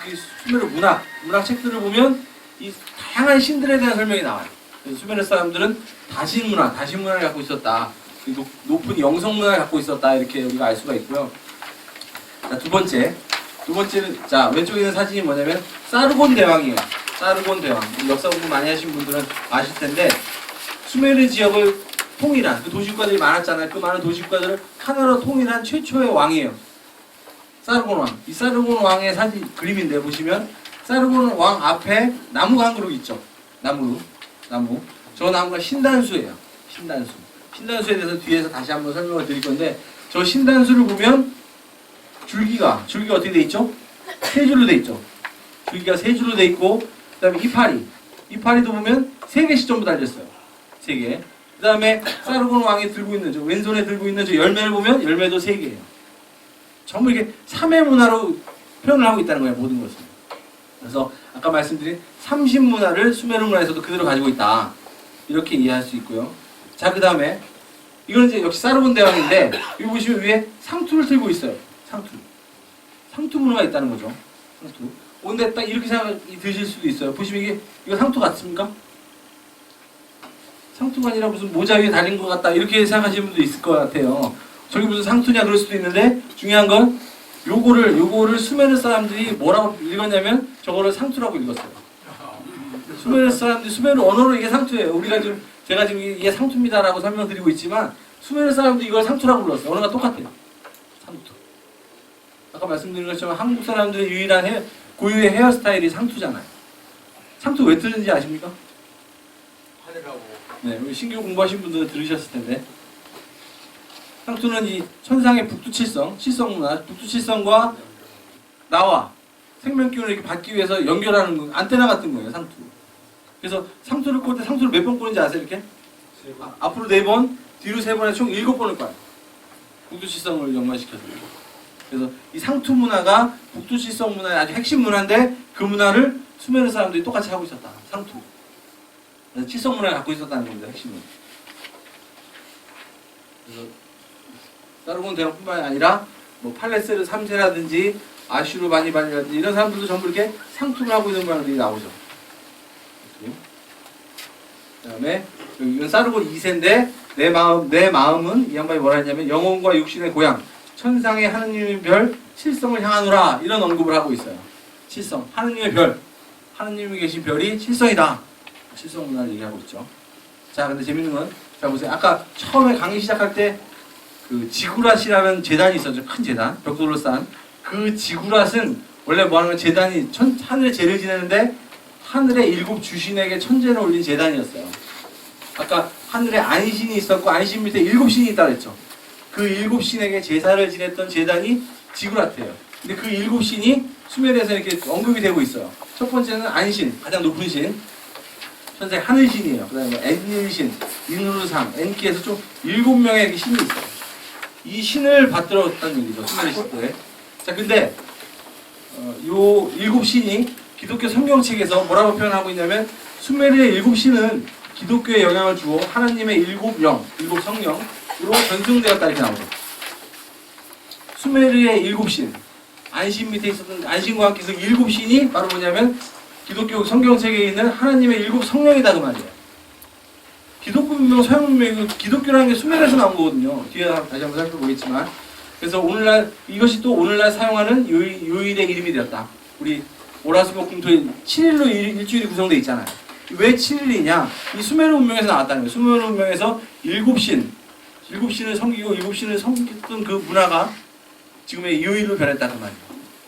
이 수메르 문학 책들을 보면 이 다양한 신들에 대한 설명이 나와요. 그래서 수메르 사람들은 다신 문화를 갖고 있었다. 높은 영성 문화를 갖고 있었다. 이렇게 우리가 알 수가 있고요. 자, 두 번째는 자 왼쪽에 있는 사진이 뭐냐면 사르곤 대왕이에요. 사르곤 대왕. 역사 공부 많이 하신 분들은 아실 텐데 수메르 지역을 통일한 그 도시국가들이 많았잖아요. 그 많은 도시국가들을 하나로 통일한 최초의 왕이에요. 사르곤 왕. 이 사르곤 왕의 사진 그림인데 보시면 사르곤 왕 앞에 나무가 한 그룹 있죠. 나무. 저 나무가 신단수예요. 신단수에 대해서 뒤에서 다시 한번 설명을 드릴 건데 저 신단수를 보면 줄기가 어떻게 돼 있죠? 세 줄로 돼 있죠. 줄기가 세 줄로 돼 있고 그다음에 이파리도 보면 3개씩 전부 달렸어요. 3개. 그다음에 사르곤 왕이 들고 있는 저 왼손에 들고 있는 저 열매를 보면 열매도 3개예요. 전부 이렇게 3회 문화로 표현을 하고 있다는 거예요. 모든 것을. 그래서 아까 말씀드린 30문화를 수메르 문화에서도 그대로 가지고 있다. 이렇게 이해할 수 있고요. 자, 그 다음에 이건 이제 역시 사르곤 대왕인데 여기 보시면 위에 상투를 들고 있어요. 상투 문화가 있다는 거죠. 상투. 근데 딱 이렇게 생각이 드실 수도 있어요. 보시면 이거 상투 같습니까? 상투가 아니라 무슨 모자 위에 달린 것 같다 이렇게 생각하시는 분도 있을 것 같아요. 저기 무슨 상투냐 그럴 수도 있는데 중요한 건 요거를 수메르 사람들이 뭐라고 읽었냐면 저거를 상투라고 읽었어요. 수메르 사람들이 수메르 언어로 이게 상투예요. 제가 지금 이게 상투입니다라고 설명드리고 있지만 수메르 사람도 이걸 상투라고 불렀어요. 언어가 똑같아요. 상투. 아까 말씀드린 것처럼 한국 사람들의 유일한 고유의 헤어스타일이 상투잖아요. 상투 왜 뜨는지 아십니까? 하느라고. 네, 우리 신규 공부하신 분들은 들으셨을 텐데 상투는 이 천상의 북두칠성 문화, 북두칠성과 나와 생명 기운을 이렇게 받기 위해서 연결하는 거, 안테나 같은 거예요, 상투. 그래서 상투를 꽂을 때 상투를 몇 번 꽂는지 아세요, 이렇게? 앞으로 4번, 뒤로 3번에 총 7번을 꽂아요. 북두칠성을 연관시켜서. 그래서 이 상투 문화가 북두칠성 문화의 아주 핵심 문화인데 그 문화를 수메르 사람들이 똑같이 하고 있었다. 상투. 그래서 칠성 문화를 갖고 있었다는 겁니다, 핵심은. 그래서 사르곤 대왕뿐만 아니라 뭐 팔레세르 3세라든지 아슈르바니반이라든지 이런 사람들도 전부 이렇게 상투를 하고 있는 모양들이 나오죠. 그 다음에 이건 사르곤 2세인데 내 마음은 이 양반이 뭐라 했냐면 영혼과 육신의 고향 천상의 하느님의 별 칠성을 향하노라 이런 언급을 하고 있어요. 칠성 하느님의 별 하느님이 계신 별이 칠성이다. 칠성 문화를 얘기하고 있죠. 자, 근데 재밌는 건 자 보세요. 아까 처음에 강의 시작할 때 그 지구랏이라는 재단이 있었죠. 큰 재단 벽돌로 쌓은 그 지구랏은 원래 뭐 하는 건 재단이 하늘에 제를 지내는데 하늘의 7 주신에게 천재를 올린 재단이었어요. 아까 하늘에 안신이 있었고 안신 밑에 7신이 있다고 했죠. 그 7신에게 제사를 지냈던 재단이 지구랏이에요. 근데 그 7신이 수메르에서 이렇게 언급이 되고 있어요. 첫 번째는 안신, 가장 높은 신. 천재 하늘신이에요. 그 다음에 뭐 엔일신, 인루상, 엔키에서 좀 7명의 신이 있어요. 이 신을 받들었다는 얘기죠. 수메르 시대에. 자, 근데 요 7신이 기독교 성경책에서 뭐라고 표현하고 있냐면 수메르의 7신은 기독교에 영향을 주어 하나님의 7영, 7성령으로 전승되었다 이렇게 나오죠. 수메르의 7신, 안신 밑에 있었던 안신과 함께 있었던 7신이 바로 뭐냐면 기독교 성경책에 있는 하나님의 7성령이다 그 말이에요. 기독교 문명, 서양 문명, 기독교라는 게 수메르에서 나온 거거든요. 뒤에 다시 한번 살펴보겠지만 그래서 오늘날 이것이 또 오늘날 사용하는 요일의 이름이 되었다. 우리 월화수목금토일 7일로 일주일이 구성되어 있잖아요. 왜 7일이냐? 이 수메르 문명에서 나왔다는 거예요. 수메르 문명에서 일곱 신을 섬기고 일곱 신을 섬겼던 그 문화가 지금의 요일로 변했다는 말이에요.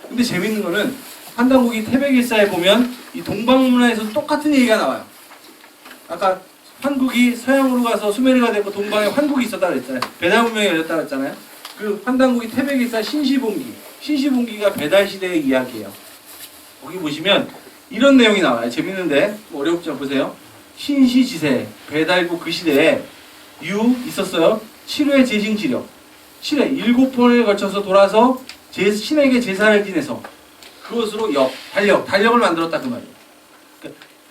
근데 재밌는 거는 환단국이 태백일사에 보면 이 동방 문화에서 똑같은 얘기가 나와요. 아까 환국이 서양으로 가서 수메르가 되고 동방에 환국이 있었다 그랬잖아요. 배달 문명이 열렸다 그랬잖아요. 그 환단국이 태백일사 신시봉기가 배달 시대의 이야기예요. 거기 보시면 이런 내용이 나와요. 재밌는데 어렵죠. 보세요. 신시지세 배달국 그 시대에 있었어요. 7회 제신지력 7회 7번에 걸쳐서 돌아서 신에게 제사를 지내서 그것으로 달력을 만들었다 그 말이에요.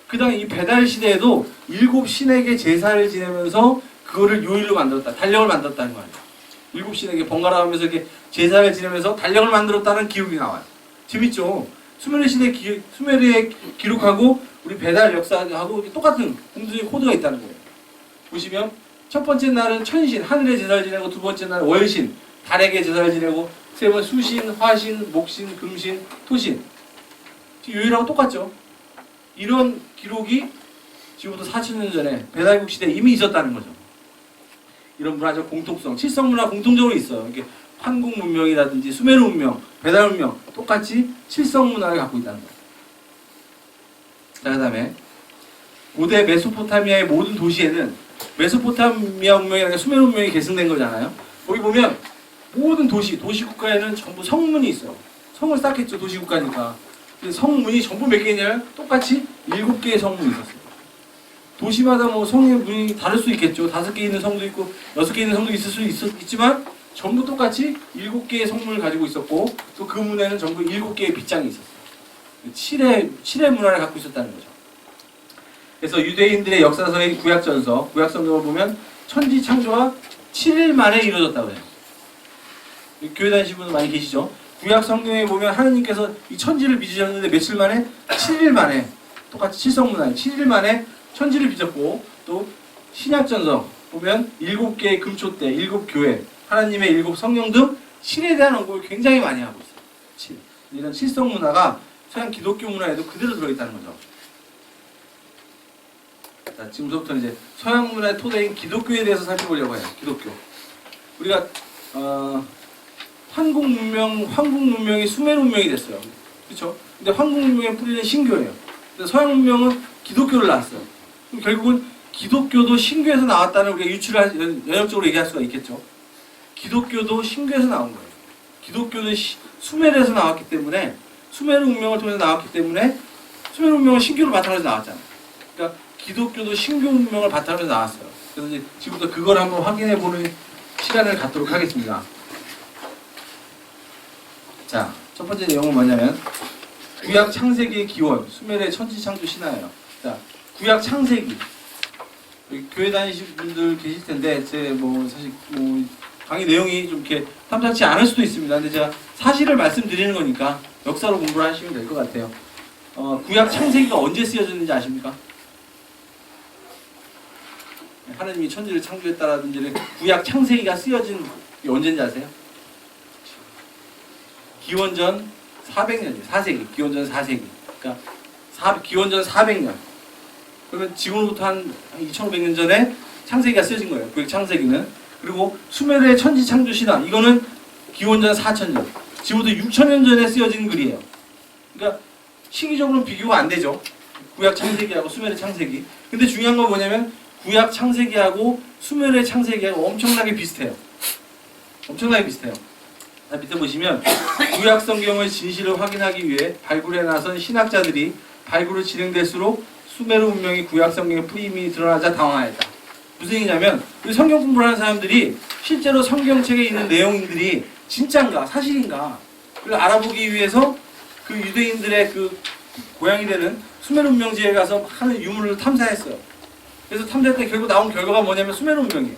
그 다음에 이 배달 시대에도 7신에게 제사를 지내면서 그거를 요일로 만들었다. 달력을 만들었다는 거예요. 7신에게 번갈아 가면서 이렇게 제사를 지내면서 달력을 만들었다는 기록이 나와요. 재밌죠? 수메르 시대 수메르의 기록하고 우리 배달 역사하고 똑같은 공통적인 코드가 있다는 거예요. 보시면 첫 번째 날은 천신, 하늘에 제사를 지내고 두 번째 날은 월신, 달에게 제사를 지내고 세 번 수신, 화신, 목신, 금신, 토신. 요일하고 똑같죠? 이런 기록이 지금부터 4,000년 전에 배달국 시대에 이미 있었다는 거죠. 이런 문화적 공통성, 칠성 문화 공통적으로 있어요. 이게 한국 문명이라든지 수메르 문명, 배달 문명 똑같이 칠성 문화를 갖고 있다는 거예요. 자, 그 다음에 고대 메소포타미아의 모든 도시에는 메소포타미아 문명이라는 게 수메르 문명이 계승된 거잖아요. 거기 보면 모든 도시 국가에는 전부 성문이 있어요. 성을 쌓겠죠, 도시 국가니까. 성문이 전부 몇 개냐면 똑같이 7개의 성문이 있었어요. 도시마다 뭐 성의 문이 다를 수 있겠죠. 5개 있는 성도 있고 6개 있는 성도 있을 수 있지만 전부 똑같이 7개의 성문을 가지고 있었고 또 그 문에는 전부 7개의 빗장이 있었어요. 7의 문화를 갖고 있었다는 거죠. 그래서 유대인들의 역사서의 구약전서, 구약성경을 보면 천지 창조가 7일 만에 이루어졌다고 해요. 교회 다니시는 분들 많이 계시죠? 구약 성경에 보면 하느님께서 이 천지를 빚으셨는데 며칠 만에? 7일 만에 똑같이 칠성문화에 7일 만에 천지를 빚었고 또 신약전서 보면 7개의 금초대, 7교회, 하나님의 7 성령 등 7에 대한 언급을 굉장히 많이 하고 있어요. 7. 이런 칠성문화가 서양 기독교 문화에도 그대로 들어있다는 거죠. 자, 지금부터는 이제 서양 문화의 토대인 기독교에 대해서 살펴보려고 해요. 기독교. 우리가 한국 문명이 수메르 문명이 됐어요. 그렇죠? 근데 한국 문명의 뿌리는 신교예요. 근데 서양 문명은 기독교를 낳았어요. 그럼 결국은 기독교도 신교에서 나왔다는 우리가 연역적으로 얘기할 수가 있겠죠. 기독교도 신교에서 나온 거예요. 기독교는 수메르에서 나왔기 때문에 수메르 문명을 통해서 나왔기 때문에 수메르 문명은 신교를 바탕으로 해서 나왔잖아요. 그러니까 기독교도 신교 문명을 바탕으로 해서 나왔어요. 그래서 이제 지금부터 그걸 한번 확인해 보는 시간을 갖도록 하겠습니다. 자, 첫 번째 내용은 뭐냐면 구약 창세기의 기원, 수메르의 천지 창조 신화예요. 자, 구약 창세기. 교회 다니시는 분들 계실 텐데 제 사실 강의 내용이 좀 이렇게 탐탁치 않을 수도 있습니다. 근데 제가 사실을 말씀드리는 거니까 역사로 공부를 하시면 될 것 같아요. 구약 창세기가 언제 쓰여졌는지 아십니까? 하나님이 천지를 창조했다라든지 구약 창세기가 쓰여진 게 언제인지 아세요? 기원전 400년이에요. 4세기. 기원전 4세기. 그러니까 기원전 400년. 그러면 지금부터 한 2500년 전에 창세기가 쓰여진 거예요. 구약 창세기는. 그리고 수메르의 천지 창조 신화. 이거는 기원전 4000년. 지금부터 6000년 전에 쓰여진 글이에요. 그러니까 시기적으로는 비교가 안 되죠. 구약 창세기하고 수메르 창세기. 근데 중요한 건 뭐냐면 구약 창세기하고 수메르의 창세기하고 엄청나게 비슷해요. 엄청나게 비슷해요. 자, 밑에 보시면 구약 성경의 진실을 확인하기 위해 발굴에 나선 신학자들이 발굴이 진행될수록 수메르 문명이 구약 성경의 뿌림이 드러나자 당황하였다. 무슨 얘기냐면 우리 성경 공부를 하는 사람들이 실제로 성경책에 있는 내용들이 진짜인가 사실인가 그걸 알아보기 위해서 그 유대인들의 그 고향이 되는 수메르 문명지에 가서 많은 유물을 탐사했어요. 그래서 탐사할 때 결국 나온 결과가 뭐냐면 수메르 문명이에요.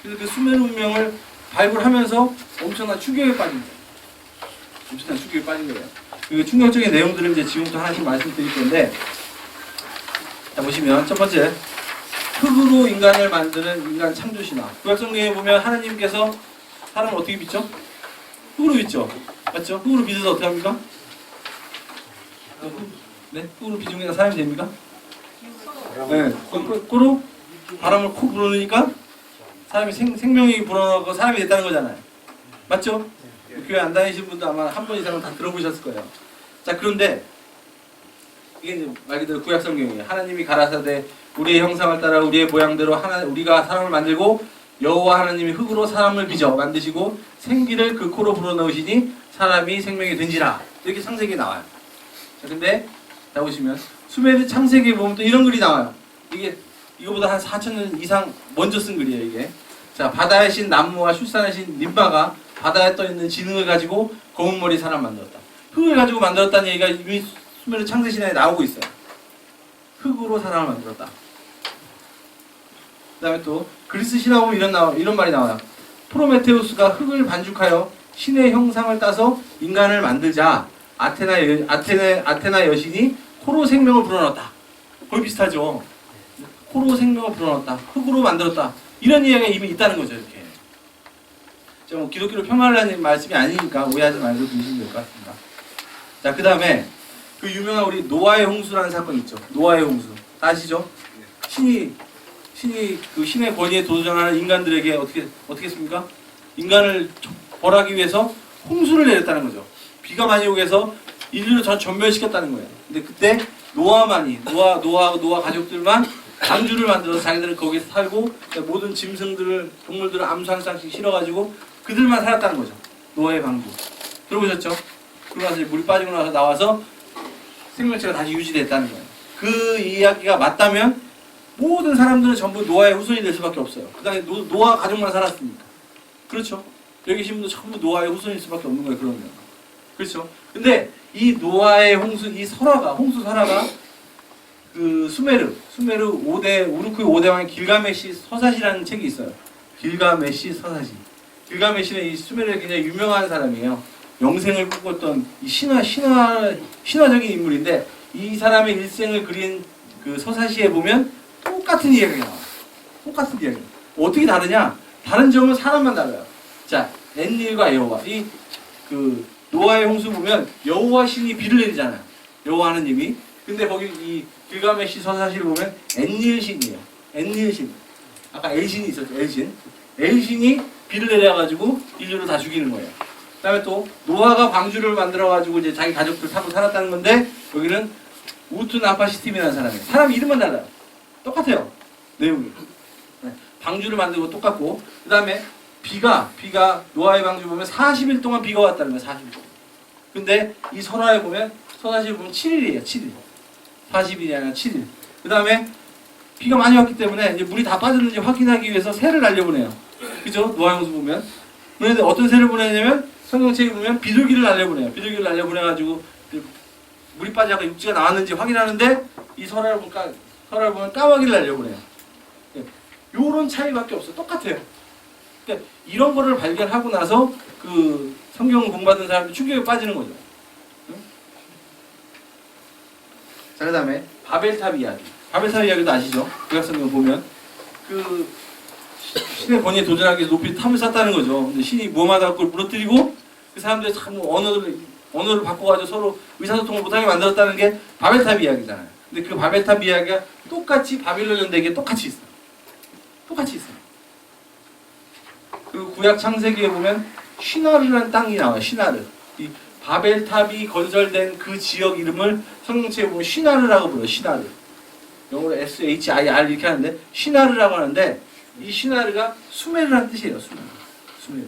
그래서 그 수메르 문명을 발굴하면서 엄청난 충격에 빠진 거예요. 엄청난 충격에 빠진 거예요. 그 충격적인 내용들을 이제 지금부터 하나씩 말씀드릴 건데, 자 보시면 첫 번째 흙으로 인간을 만드는 인간 창조신화. 구약성경에 보면 하나님께서 사람을 어떻게 빚죠? 흙으로 빚죠. 맞죠? 흙으로 빚어서 어떻게 합니까? 네? 흙으로 빚으면 사람이 됩니까? 네, 거꾸로 바람을 콕 불어넣으니까 사람이 생명이 불어넣고 사람이 됐다는 거잖아요. 맞죠? 교회 안 다니신 분도 아마 한 번 이상은 다 들어보셨을 거예요. 자, 그런데 이게 이제 말 그대로 구약 성경이에요. 하나님이 가라사대 우리의 형상을 따라 우리의 모양대로 우리가 사람을 만들고 여호와 하나님이 흙으로 사람을 빚어 만드시고 생기를 그 코로 불어넣으시니 사람이 생명이 된지라. 이렇게 창세기에 나와요. 자, 근데 자 보시면 수메르 창세기에 보면 또 이런 글이 나와요. 이게 이거보다 한 4,000년 이상 먼저 쓴 글이에요, 이게. 자, 바다의 신 남무와 출산의 신 림바가 바다에 떠있는 지능을 가지고 검은 머리 사람 만들었다. 흙을 가지고 만들었다는 얘기가 이미 수메르 창세신화에 나오고 있어요. 흙으로 사람을 만들었다. 그 다음에 또 그리스 신화 보면 이런 말이 나와요. 프로메테우스가 흙을 반죽하여 신의 형상을 따서 인간을 만들자 아테나 여신이 코로 생명을 불어넣었다. 거의 비슷하죠. 코로 생명을 불어넣었다. 흙으로 만들었다. 이런 이야기가 이미 있다는 거죠. 이렇게. 자, 뭐 기독교로 폄하하려는 말씀이 아니니까 오해하지 말고 들으시면 될 것 같습니다. 자, 그 다음에 그 유명한 우리 노아의 홍수라는 사건 있죠. 노아의 홍수. 아시죠? 신이 그 신의 권위에 도전하는 인간들에게 어떻게 했습니까? 인간을 벌하기 위해서 홍수를 내렸다는 거죠. 비가 많이 오게 해서 인류를 전멸시켰다는 거예요. 근데 그때 노아 가족들만 방주를 만들어서 자기들은 거기서 살고 모든 짐승들을 동물들을 암수 한 쌍씩 실어가지고 그들만 살았다는 거죠. 노아의 방주. 들어보셨죠? 그러고 나서 물이 빠지고 나서 나와서 생명체가 다시 유지됐다는 거예요. 그 이야기가 맞다면 모든 사람들은 전부 노아의 후손이 될 수밖에 없어요. 그 다음에 노아 가족만 살았으니까. 그렇죠? 여기 계신 분도 전부 노아의 후손일 수밖에 없는 거예요. 그러면. 그렇죠? 근데 이 노아의 홍수 설화가 그 수메르 5대 우르크의 5대 왕의 길가메시 서사시라는 책이 있어요. 길가메시 서사시. 길가메시는 이 수메르의 굉장히 유명한 사람이에요. 영생을 꿈꿨던 이 신화적인 인물인데 이 사람의 일생을 그린 그 서사시에 보면 똑같은 이야기가 나와요. 똑같은 이야기. 어떻게 다르냐? 다른 점은 사람만 달라요. 자, 엔닐과 여호와. 그 노아의 홍수 보면 여호와 신이 비를 내리잖아요. 여호와 하느님이. 근데 거기 이 길가메시 서사시를 보면 엔닐 신이에요. 엔닐 신. 아까 엘신이 있었죠. 엘신이 비를 내려가지고 인류를 다 죽이는 거예요. 그다음에 또 노아가 방주를 만들어가지고 이제 자기 가족들 타고 살았다는 건데 여기는 우트 나파시팀이라는 사람이에요. 사람 이름만 달라요. 똑같아요. 내용이. 네. 방주를 만들고 똑같고 그다음에 비가 노아의 방주 보면 40일 동안 비가 왔다는 거예요. 40일 동안. 근데 이 선화에 보면 선화시에 보면 7일이에요. 7일. 40일이 아니라 7일. 그다음에 비가 많이 왔기 때문에 이제 물이 다 빠졌는지 확인하기 위해서 새를 날려보내요. 그죠? 노아의 홍수 보면. 그런데 어떤 새를 보내냐면 성경책에 보면 비둘기를 날려보내요. 비둘기를 날려보내가지고 물이 빠져서 육지가 나왔는지 확인하는데 이 설화를 보면 까마귀를 날려보내요. 요런 차이밖에 없어. 똑같아요. 그러니까 이런 거를 발견하고 나서 그 성경 공부하던 사람들이 충격에 빠지는 거죠. 응? 자, 그 다음에 바벨탑 이야기. 바벨탑 이야기도 아시죠? 구약 성경 보면 그 신의 권위에 도전하기 위해서 높이 탑을 쌓았다는 거죠. 근데 신이 무엄하다고 그걸 무너뜨리고 그 사람들이 참 언어를 바꿔가지고 서로 의사소통을 못하게 만들었다는 게 바벨탑 이야기잖아요. 근데 그 바벨탑 이야기가 똑같이 바빌론 연대기에 똑같이 있어요. 똑같이 있어요. 그 구약 창세기에 보면 시나르라는 땅이 나와요. 시나르. 이 바벨탑이 건설된 그 지역 이름을 성경책에 보면 시나르라고 불러요. 시나르. 영어로 SHIR 이렇게 하는데 시나르라고 하는데 이 시나르가 수메르라는 뜻이에요. 수메르.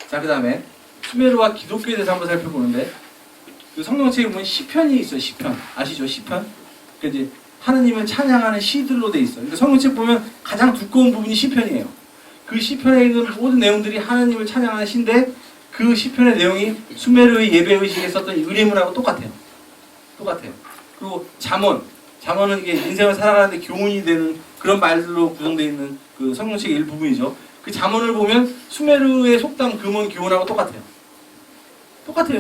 자, 그 다음에 수메르와 기독교에 대해서 한번 살펴보는데 그 성경책에 보면 시편이 있어요. 시편. 아시죠? 시편? 그 이제 하느님을 찬양하는 시들로 돼 있어요. 그러니까 성경책 보면 가장 두꺼운 부분이 시편이에요. 그 시편에 있는 모든 내용들이 하느님을 찬양하는 시인데 그 시편의 내용이 수메르의 예배의식에 썼던 의례문하고 똑같아요. 그리고 잠언은 이게 인생을 살아가는데 교훈이 되는 그런 말들로 구성되어 있는 그 성경책의 일부분이죠. 그 잠언을 보면 수메르의 속담, 금언, 교훈하고 똑같아요.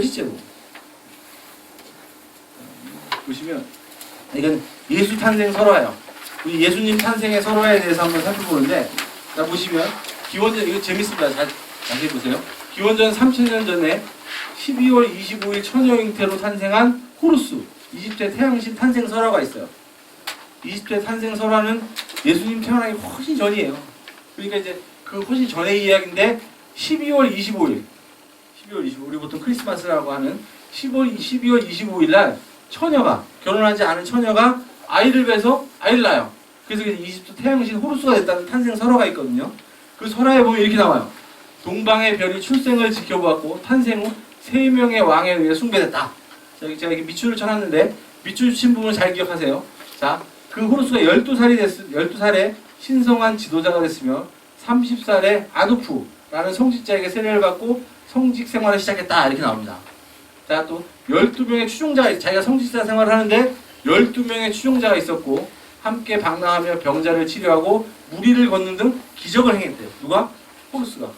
실제로. 보시면 이건 예수 탄생 설화예요. 우리 예수님 탄생의 설화에 대해서 한번 살펴보는데 자 보시면 기원전 이거 재밌습니다. 잘 보세요. 기원전 3000년 전에 12월 25일 처녀 잉태로 탄생한 호루스. 이집트의 태양신 탄생 설화가 있어요. 이집트의 탄생 설화는 예수님 태어나기 훨씬 전이에요. 그러니까 이제 그 훨씬 전의 이야기인데 12월 25일 우리 보통 크리스마스라고 하는 12월 25일 날 처녀가 결혼하지 않은 처녀가 아이를 뵈서 아이를 낳아요. 그래서 이집트 태양신 호루스가 됐다는 탄생 설화가 있거든요. 그 설화에 보면 이렇게 나와요. 동방의 별이 출생을 지켜보았고 탄생 후 3명의 왕에 의해 숭배됐다. 자, 제가 이렇게 밑줄을 쳐놨는데 밑줄 친 부분을 잘 기억하세요. 자, 그 호루스가 12살에 신성한 지도자가 됐으며 30살에 아누프라는 성직자에게 세례를 받고 성직 생활을 시작했다. 이렇게 나옵니다. 자, 또 12명의 추종자가 자기가 성직자 생활을 하는데 12명의 추종자가 있었고 함께 방랑하며 병자를 치료하고 무리를 걷는 등 기적을 행했대요. 누가? 호루스가.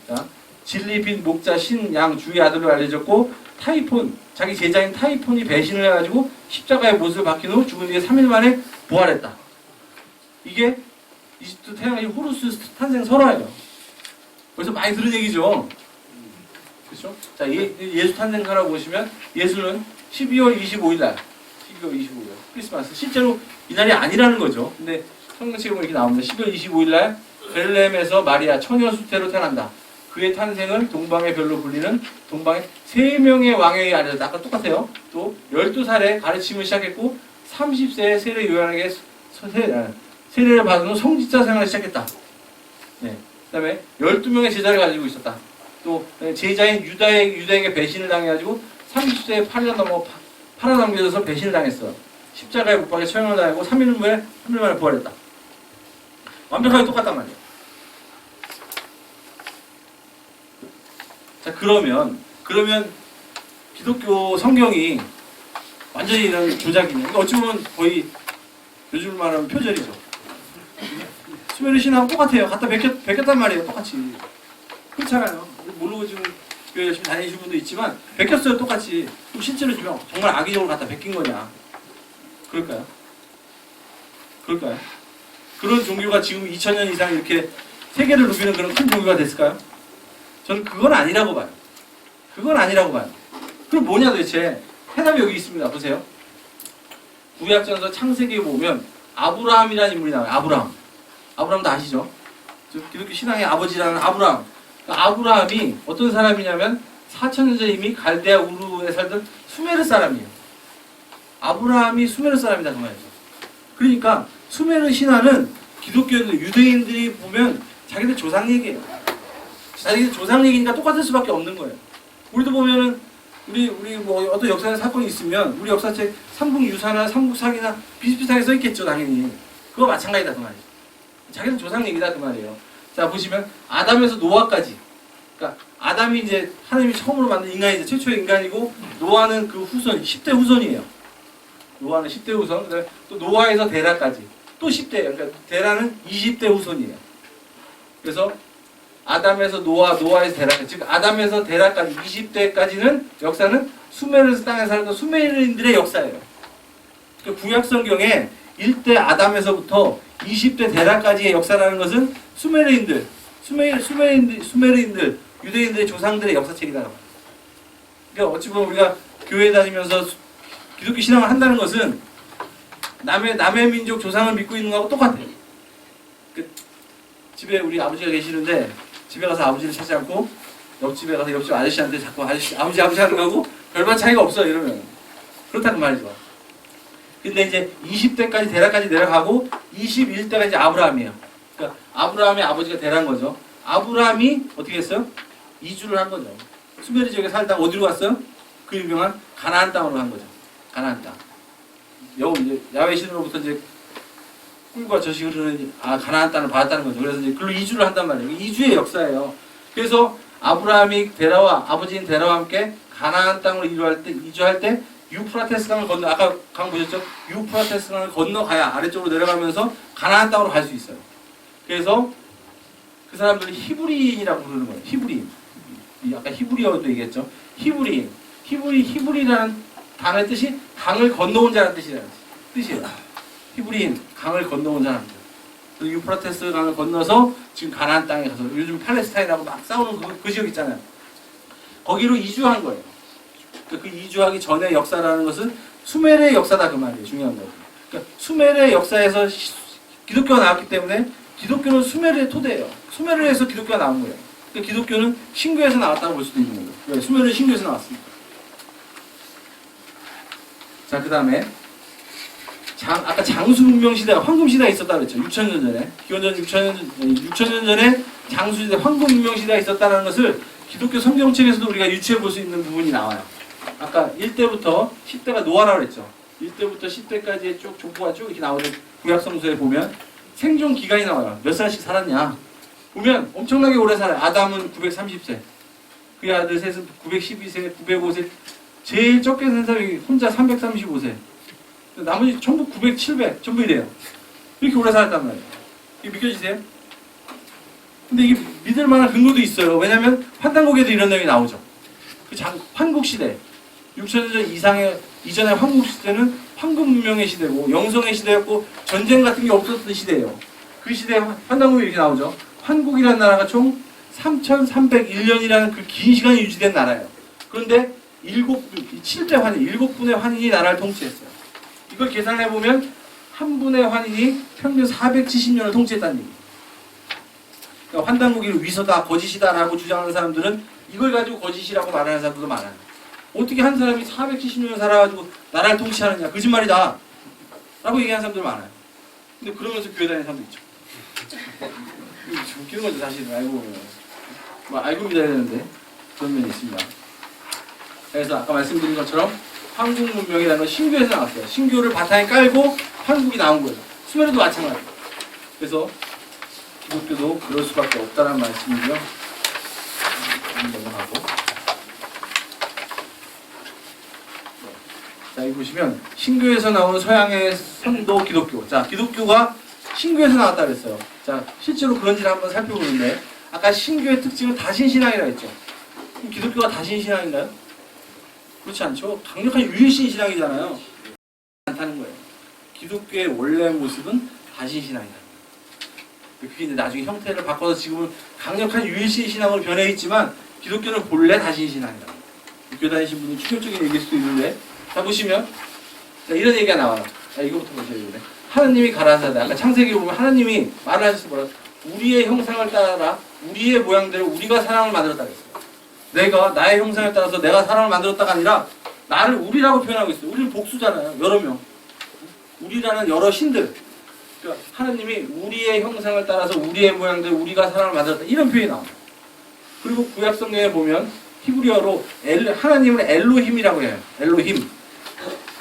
자, 진리 빈 목자 신 양 주의 아들로 알려졌고 타이폰 자기 제자인 타이폰이 배신을 해가지고 십자가의 못을 박힌 후 죽은 뒤에 3일 만에 부활했다. 이게 이집트 태양신 호루스 탄생 설화예요. 벌써 많이 들은 얘기죠. 그렇죠? 자, 예수 탄생 설화 보시면 예수는 12월 25일 날 12월 25일 크리스마스 실제로 이날이 아니라는 거죠. 근데 성경책에 보면 이렇게 나옵니다. 12월 25일 날 베들레헴에서 마리아 처녀 수태로 태어난다. 그의 탄생은 동방의 별로 불리는 동방의 3명의 왕에게 알려졌다. 아까 똑같아요. 또 12살에 가르침을 시작했고 30세에 세례 요한에게 세례를 받은 후 성직자 생활을 시작했다. 네. 그 다음에 12명의 제자를 가지고 있었다. 또 제자인 유다에게 배신을 당해가지고 30세에 팔아넘겨져서 배신을 당했어. 십자가에 못 박혀 처형을 당하고 3일 만에 부활했다. 완벽하게 똑같단 말이에요. 자, 그러면 기독교 성경이 완전히 이런 조작이네. 그러니까 어찌 보면 거의 요즘 말하면 표절이죠. 수메르 신하고 똑같아요. 갖다 베꼈단 말이에요. 똑같이. 그렇잖아요. 모르고 지금 교회 열심히 다니시는 분도 있지만 베꼈어요. 똑같이. 그럼 실제로 지금 정말 악의적으로 갖다 베낀 거냐. 그럴까요? 그런 종교가 지금 2000년 이상 이렇게 세계를 누비는 그런 큰 종교가 됐을까요? 저는 그건 아니라고 봐요. 그럼 뭐냐 도대체? 해답이 여기 있습니다. 보세요. 구약전서 창세기에 보면 아브라함이라는 인물이 나와요. 아브라함 다 아시죠? 기독교 신앙의 아버지라는 아브라함. 그러니까 아브라함이 어떤 사람이냐면 4000년 전에 이미 갈대아 우르에 살던 수메르 사람이에요. 아브라함이 수메르 사람이다 그 말이죠. 그러니까 수메르 신화는 기독교인들, 유대인들이 보면 자기들 조상 얘기예요. 자기들 조상 얘기니까 똑같을 수밖에 없는 거예요. 우리도 보면은 우리 뭐 어떤 역사의 사건이 있으면 우리 역사책 삼국유사나 삼국사기나 비슷비슷하게 써 있겠죠, 당연히. 그거 마찬가지다 그 말이죠. 자기들 조상 얘기다 그 말이에요. 자, 보시면 아담에서 노아까지. 그러니까 아담이 이제 하나님이 처음으로 만든 인간이죠. 최초의 인간이고 노아는 그 후손, 10대 후손이에요. 노아는 10대 후손. 그다음에 또 노아에서 데라까지. 또 10대. 그러니까 데라는 20대 후손이에요. 그래서 아담에서 노아에서 데라까지. 즉 아담에서 데라까지 20대까지는 역사는 수메르 땅에 살던 수메르인들의 역사예요. 그러니까 구약 성경에 1대 아담에서부터 20대 데라까지의 역사라는 것은 수메르인들, 유대인들의 조상들의 역사책이다. 그러니까 어찌 보면 우리가 교회 다니면서 기독교 신앙을 한다는 것은 남의 민족 조상을 믿고 있는 거하고 똑같아요. 집에 우리 아버지가 계시는데 집에 가서 아버지를 찾지 않고 옆집에 가서 옆집 아저씨한테 자꾸 아버지 하는 거하고 별반 차이가 없어 이러면 그렇다는 말이죠. 근데 이제 20대까지 데라까지 내려가고 21대가 이제 아브라함이에요. 그러니까 아브라함의 아버지가 데라인 거죠. 아브라함이 어떻게 했어요? 이주를 한 거죠. 수메르 지역에 살다가 어디로 갔어요? 그 유명한 가나안 땅으로 간 거죠. 가나안 땅. 이제 야훼 신으로부터 이제 꿀과 젖이 흐르는 가나안 땅을 받았다는 거죠. 그래서 이제 글로 이주를 한단 말이에요. 이주의 역사예요. 그래서 아브라함이 데라와 아버지인 데라와 함께 가나안 땅으로 이주할 때 유프라테스 강을 건너 아까 강 보셨죠? 유프라테스 강을 건너가야 아래쪽으로 내려가면서 가나안 땅으로 갈 수 있어요. 그래서 그 사람들이 히브리인이라고 부르는 거예요. 히브리인. 아까 히브리어도 얘기했죠. 히브리라는 단어의 뜻이 강을 건너온 자라는 뜻이에요. 히브리인, 강을 건너온 사람들. 유프라테스 강을 건너서 지금 가나안 땅에 가서 요즘 팔레스타인하고 막 싸우는 그 지역 있잖아요. 거기로 이주한 거예요. 그 이주하기 전의 역사라는 것은 수메르의 역사다 그 말이에요. 중요한 거. 그러니까 수메르의 역사에서 기독교가 나왔기 때문에 기독교는 수메르의 토대예요. 수메르에서 기독교가 나온 거예요. 그러니까 기독교는 신교에서 나왔다고 볼 수도 있는 거예요. 왜? 수메르는 신교에서 나왔습니다. 자, 그 다음에 아까 장수 문명 시대가 황금 시대가 있었다 그랬죠. 6,000년 전에. 기원전 6,000년 전에 장수 시대, 황금 문명 시대가 있었다는 것을 기독교 성경책에서도 우리가 유추해 볼 수 있는 부분이 나와요. 아까 1대부터 10대가 노아라고 그랬죠. 1대부터 10대까지의 쭉 족보가 쭉 이렇게 나오는 구약 성서에 보면 생존 기간이 나와요. 몇 살씩 살았냐? 보면 엄청나게 오래 살아요. 아담은 930세. 그의 아들 셋은 912세, 905세. 제일 적게 산 사람이 혼자 335세. 나머지 전부 900, 700 전부 이래요. 이렇게 오래 살았단 말이에요. 이게 믿겨지세요? 근데 이게 믿을 만한 근거도 있어요. 왜냐면 환단곡에도 이런 내용이 나오죠. 환국 시대, 6,000년 전 이전의 환국 시대는 황금 문명의 시대고 영성의 시대였고 전쟁 같은 게 없었던 시대예요. 그 시대에 환단곡이 이렇게 나오죠. 환국이라는 나라가 총 3,301년이라는 그 긴 시간이 유지된 나라예요. 그런데 7대 환인, 7분의 환인이 나라를 통치했어요. 이걸 계산해보면 한 분의 환인이 평균 470년을 통치했다는 얘기예요. 그러니까 환단국이 위서다, 거짓이다라고 주장하는 사람들은 이걸 가지고 거짓이라고 말하는 사람들도 많아요. 어떻게 한 사람이 470년을 살아가지고 나라를 통치하느냐, 거짓말이다 라고 얘기하는 사람들 많아요. 근데 그러면서 교회 다니는 사람도 있죠. 웃기는 거죠, 사실은. 알고 보면. 알고 믿어야 되는데 그런 면이 있습니다. 그래서 아까 말씀드린 것처럼 한국 문명이라는 건 신교에서 나왔어요. 신교를 바탕에 깔고 한국이 나온 거예요. 수메르도 마찬가지예요. 그래서 기독교도 그럴 수밖에 없다는 말씀이고요. 넘어가고. 자, 여기 보시면 신교에서 나온 서양의 선도 기독교. 자, 기독교가 신교에서 나왔다 그랬어요. 자, 실제로 그런지를 한번 살펴보는데 아까 신교의 특징은 다신신앙이라고 했죠. 그럼 기독교가 다신신앙인가요? 그렇지 않죠. 강력한 유일신 신앙이잖아요. 않다는 거예요. 기독교의 원래 모습은 다신신앙이다. 그게 이제 나중에 형태를 바꿔서 지금은 강력한 유일신 신앙으로 변해 있지만 기독교는 본래 다신신앙이다. 교회 다니신 분이 충격적인 얘기일 수도 있는데 자 보시면 자, 이런 얘기가 나와요. 자, 이거부터 보셔야 되네. 하나님이 가라사대. 아까 창세기 보면 하나님이 말을 하셔서 뭐라 우리의 형상을 따라 우리의 모양대로 우리가 사람을 만들었다 그랬어요. 내가 나의 형상을 따라서 내가 사람을 만들었다가 아니라 나를 우리라고 표현하고 있어요. 우리는 복수잖아요. 여러 명. 우리라는 여러 신들. 그러니까 하나님이 우리의 형상을 따라서 우리의 모양대로 우리가 사람을 만들었다. 이런 표현이 나와요. 그리고 구약 성경에 보면 히브리어로 하나님은 엘로힘이라고 해요. 엘로힘.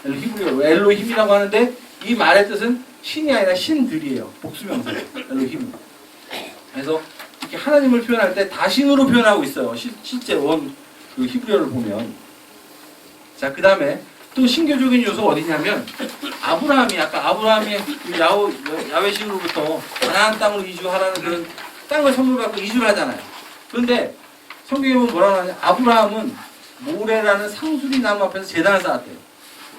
히브리어로 엘로힘이라고 하는데 이 말의 뜻은 신이 아니라 신들이에요. 복수명사예요. 엘로힘. 그래서 이렇게 하나님을 표현할 때 다신으로 표현하고 있어요. 실제 그 히브리어를 보면. 자, 그 다음에 또 신교적인 요소 어디냐면 아브라함이 아까 아브라함이 야외식으로부터 가나안 땅으로 이주하라는 그런 땅을 선물받고 이주를 하잖아요. 그런데 성경에 보면 뭐라고 하냐? 아브라함은 모레라는 상수리 나무 앞에서 제단을 쌓았대요.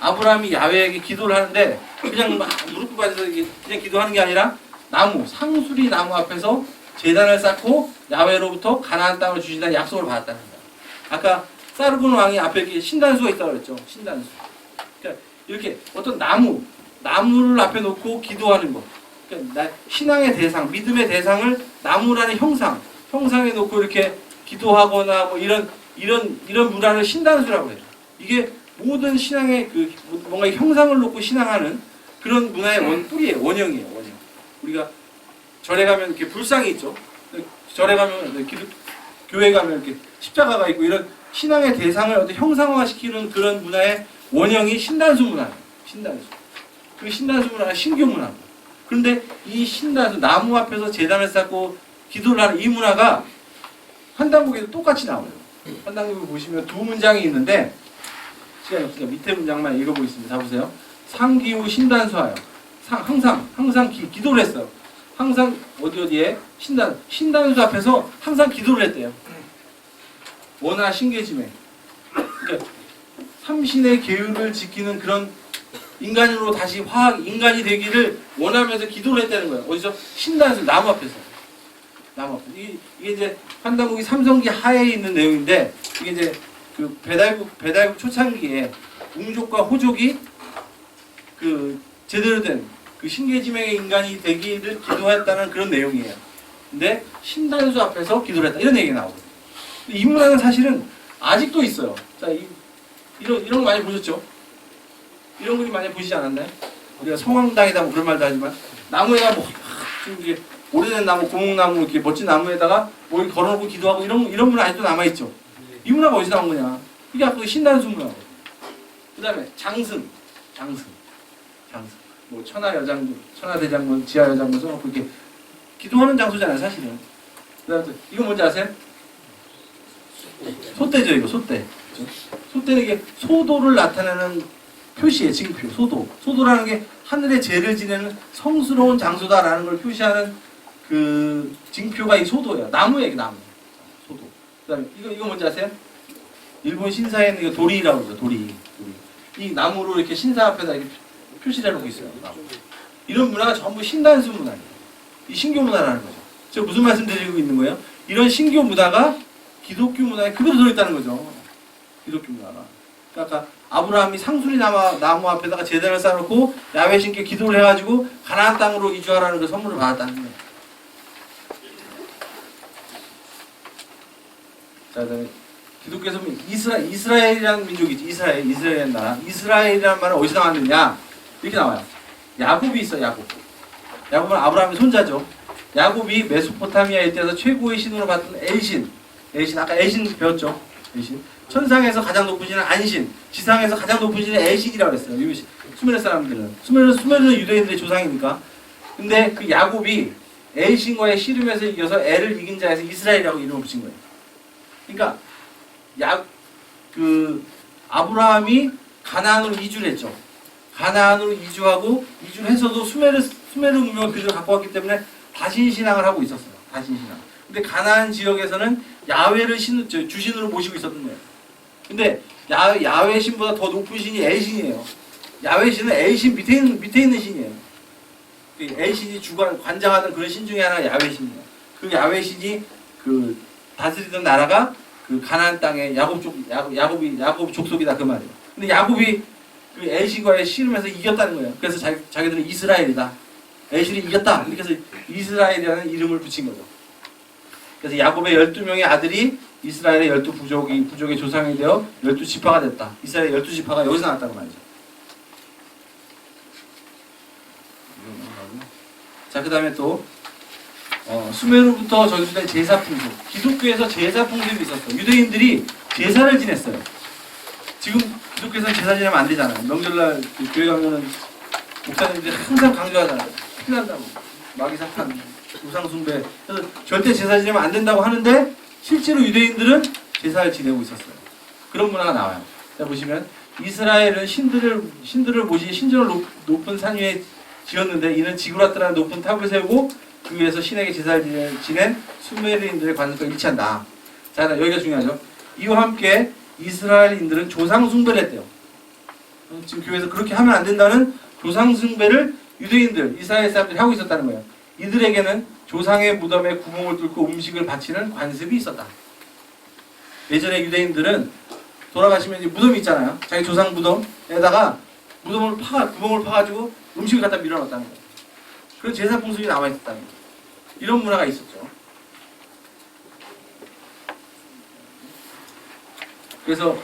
아브라함이 야외에게 기도를 하는데 그냥 무릎 꿇고 앉아서 그냥 기도하는 게 아니라 상수리 나무 앞에서 제단을 쌓고 야외로부터 가나안 땅을 주신다는 약속을 받았다는 거예요. 아까 사르곤 왕이 앞에 이렇게 신단수가 있다고 그랬죠. 신단수. 그러니까 이렇게 어떤 나무를 앞에 놓고 기도하는 거. 그러니까 신앙의 대상, 믿음의 대상을 나무라는 형상에 놓고 이렇게 기도하거나 뭐 이런 문화를 신단수라고 해요. 이게 모든 신앙의 그 뭔가 형상을 놓고 신앙하는 그런 문화의 뿌리예요. 원형이에요. 원형. 우리가 절에 가면 이렇게 불상이 있죠. 절에 가면 교회 가면 이렇게 십자가가 있고 이런 신앙의 대상을 어떤 형상화시키는 그런 문화의 원형이 신단수 문화예요. 신단수. 그 신단수 문화가 신교 문화입니다. 그런데 이 신단수 나무 앞에서 제단을 쌓고 기도를 하는 이 문화가 환단국에도 똑같이 나와요. 환단국을 보시면 두 문장이 있는데 시간이 없으니까 밑에 문장만 읽어보겠습니다. 자 보세요. 상기후 신단수하여 항상 기도를 했어요. 항상 어디에 신단수 앞에서 항상 기도를 했대요. 원하 신계짐에. 그러니까 삼신의 계율을 지키는 그런 인간으로 다시 인간이 되기를 원하면서 기도를 했다는 거예요. 어디서? 신단수 나무 앞에서. 이게 이제 환단국이 삼성기 하에 있는 내용인데 이게 이제 그 배달국 초창기에 웅족과 호족이 그 제대로 된 그 신계지명의 인간이 되기를 기도했다는 그런 내용이에요. 근데 신단수 앞에서 기도를 했다 이런 얘기가 나오거든요. 이 문화는 사실은 아직도 있어요. 자, 이런 거 많이 보셨죠? 이런 그림 많이 보시지 않았나요? 우리가 성황당이다 뭐 그런 말도 하지만 나무에다 뭐 지금 이게 오래된 나무, 고목나무 이렇게 멋진 나무에다가 뭐 이렇게 걸어놓고 기도하고 이런 문화 아직도 남아있죠. 이 문화가 어디서 나온 거냐? 이게 아까 신단수 문화고. 그 다음에 장승. 뭐 천하대장군, 지하여장군 써놓고 이렇게 기도하는 장소잖아요, 사실은. 그 다음에 이거 뭔지 아세요? 소떼죠, 이거 소떼. 소떼는 이게 소도를 나타내는 표시예요, 징표, 소도. 소도라는 게 하늘의 죄를 지내는 성스러운 장소다라는 걸 표시하는 그 징표가 이 소도예요. 나무예요, 나무. 소도. 그 다음에 이거 뭔지 아세요? 일본 신사에는 이거 도리라고 그러죠, 도리. 이 나무로 이렇게 신사 앞에다 이렇게 표시를 해놓고 있어요. 나무. 이런 문화가 전부 신단수 문화예요. 이 신교 문화라는 거죠. 제가 무슨 말씀 드리고 있는 거예요? 이런 신교 문화가 기독교 문화에 그대로 들어있다는 거죠. 기독교 문화가. 그러니까 아브라함이 상수리 나무 앞에다가 제단을 쌓아놓고 야훼 신께 기도를 해가지고 가나안 땅으로 이주하라는 그 선물을 받았다는 거예요. 자, 그다음에 기독교에서 이스라엘이라는 민족이지. 이스라엘이라는 나라. 이스라엘이라는 말은 어디서 나왔느냐? 이렇게 나와요. 야곱이 있어, 야곱. 야곱은 아브라함의 손자죠. 야곱이 메소포타미아에 있어서 최고의 신으로 봤던 엘신, 아까 엘신 배웠죠? 엘신. 천상에서 가장 높은 신은 안신, 지상에서 가장 높은 신은 엘신이라고 했어요. 수메르 사람들은. 수메르는 유대인들의 조상이니까. 근데 그 야곱이 엘신과의 씨름에서 이겨서 엘을 이긴 자에서 이스라엘이라고 이름을 붙인 거예요. 그러니까 아브라함이 가나안으로 이주를 했죠. 가나안으로 이주하고 이주를 해서도 수메르 문명을 그대로 갖고 왔기 때문에 다신신앙을 하고 있었어요. 다신신앙. 근데 가나안 지역에서는 야훼를 주신으로 모시고 있었던 거예요. 근데 야훼 신보다 더 높은 신이 엘신이에요. 야훼 신은 엘신 밑에 있는 신이에요. 엘신이 관장하던 그런 신 중에 하나가 야훼 신이에요. 그 야훼 신이 그 다스리던 나라가 그 가나안 땅의 야곱 족속이다 그 말이에요. 근데 야곱이 그 엘신과의 씨름에서 이겼다는 거예요. 그래서 자기들은 이스라엘이다. 엘신이 이겼다. 이렇게 해서 이스라엘이라는 이름을 붙인 거죠. 그래서 야곱의 12명의 아들이 이스라엘의 12부족의 조상이 되어 12지파가 됐다. 이스라엘의 12지파가 여기서 나왔다고 말이죠. 자, 그 다음에 또 수메르부터 전수된 제사 풍습. 기독교에서 제사 풍습이 있었어요. 유대인들이 제사를 지냈어요. 지금 기독교에서는 제사 지내면 안 되잖아요. 명절날 교회 가면은 목사님들이 항상 강조하잖아요. 큰일 난다고. 마귀 사탄, 우상숭배. 그래서 절대 제사 지내면 안 된다고 하는데 실제로 유대인들은 제사를 지내고 있었어요. 그런 문화가 나와요. 자, 보시면 이스라엘은 신들을 모신 신전을 높은 산 위에 지었는데 이는 지구라트라는 높은 탑을 세우고 그 위에서 신에게 제사를 지낸 수메르인들의 관습과 일치한다. 자, 여기가 중요하죠. 이와 함께 이스라엘인들은 조상 숭배를 했대요. 지금 교회에서 그렇게 하면 안 된다는 조상 숭배를 유대인들, 이스라엘 사람들이 하고 있었다는 거예요. 이들에게는 조상의 무덤에 구멍을 뚫고 음식을 바치는 관습이 있었다. 예전에 유대인들은 돌아가시면 이제 무덤이 있잖아요. 자기 조상 무덤에다가 구멍을 파가지고 음식을 갖다 밀어넣었다는 거예요. 그런 제사 풍습이 남아 있었다는 거예요. 이런 문화가 있었죠. 그래서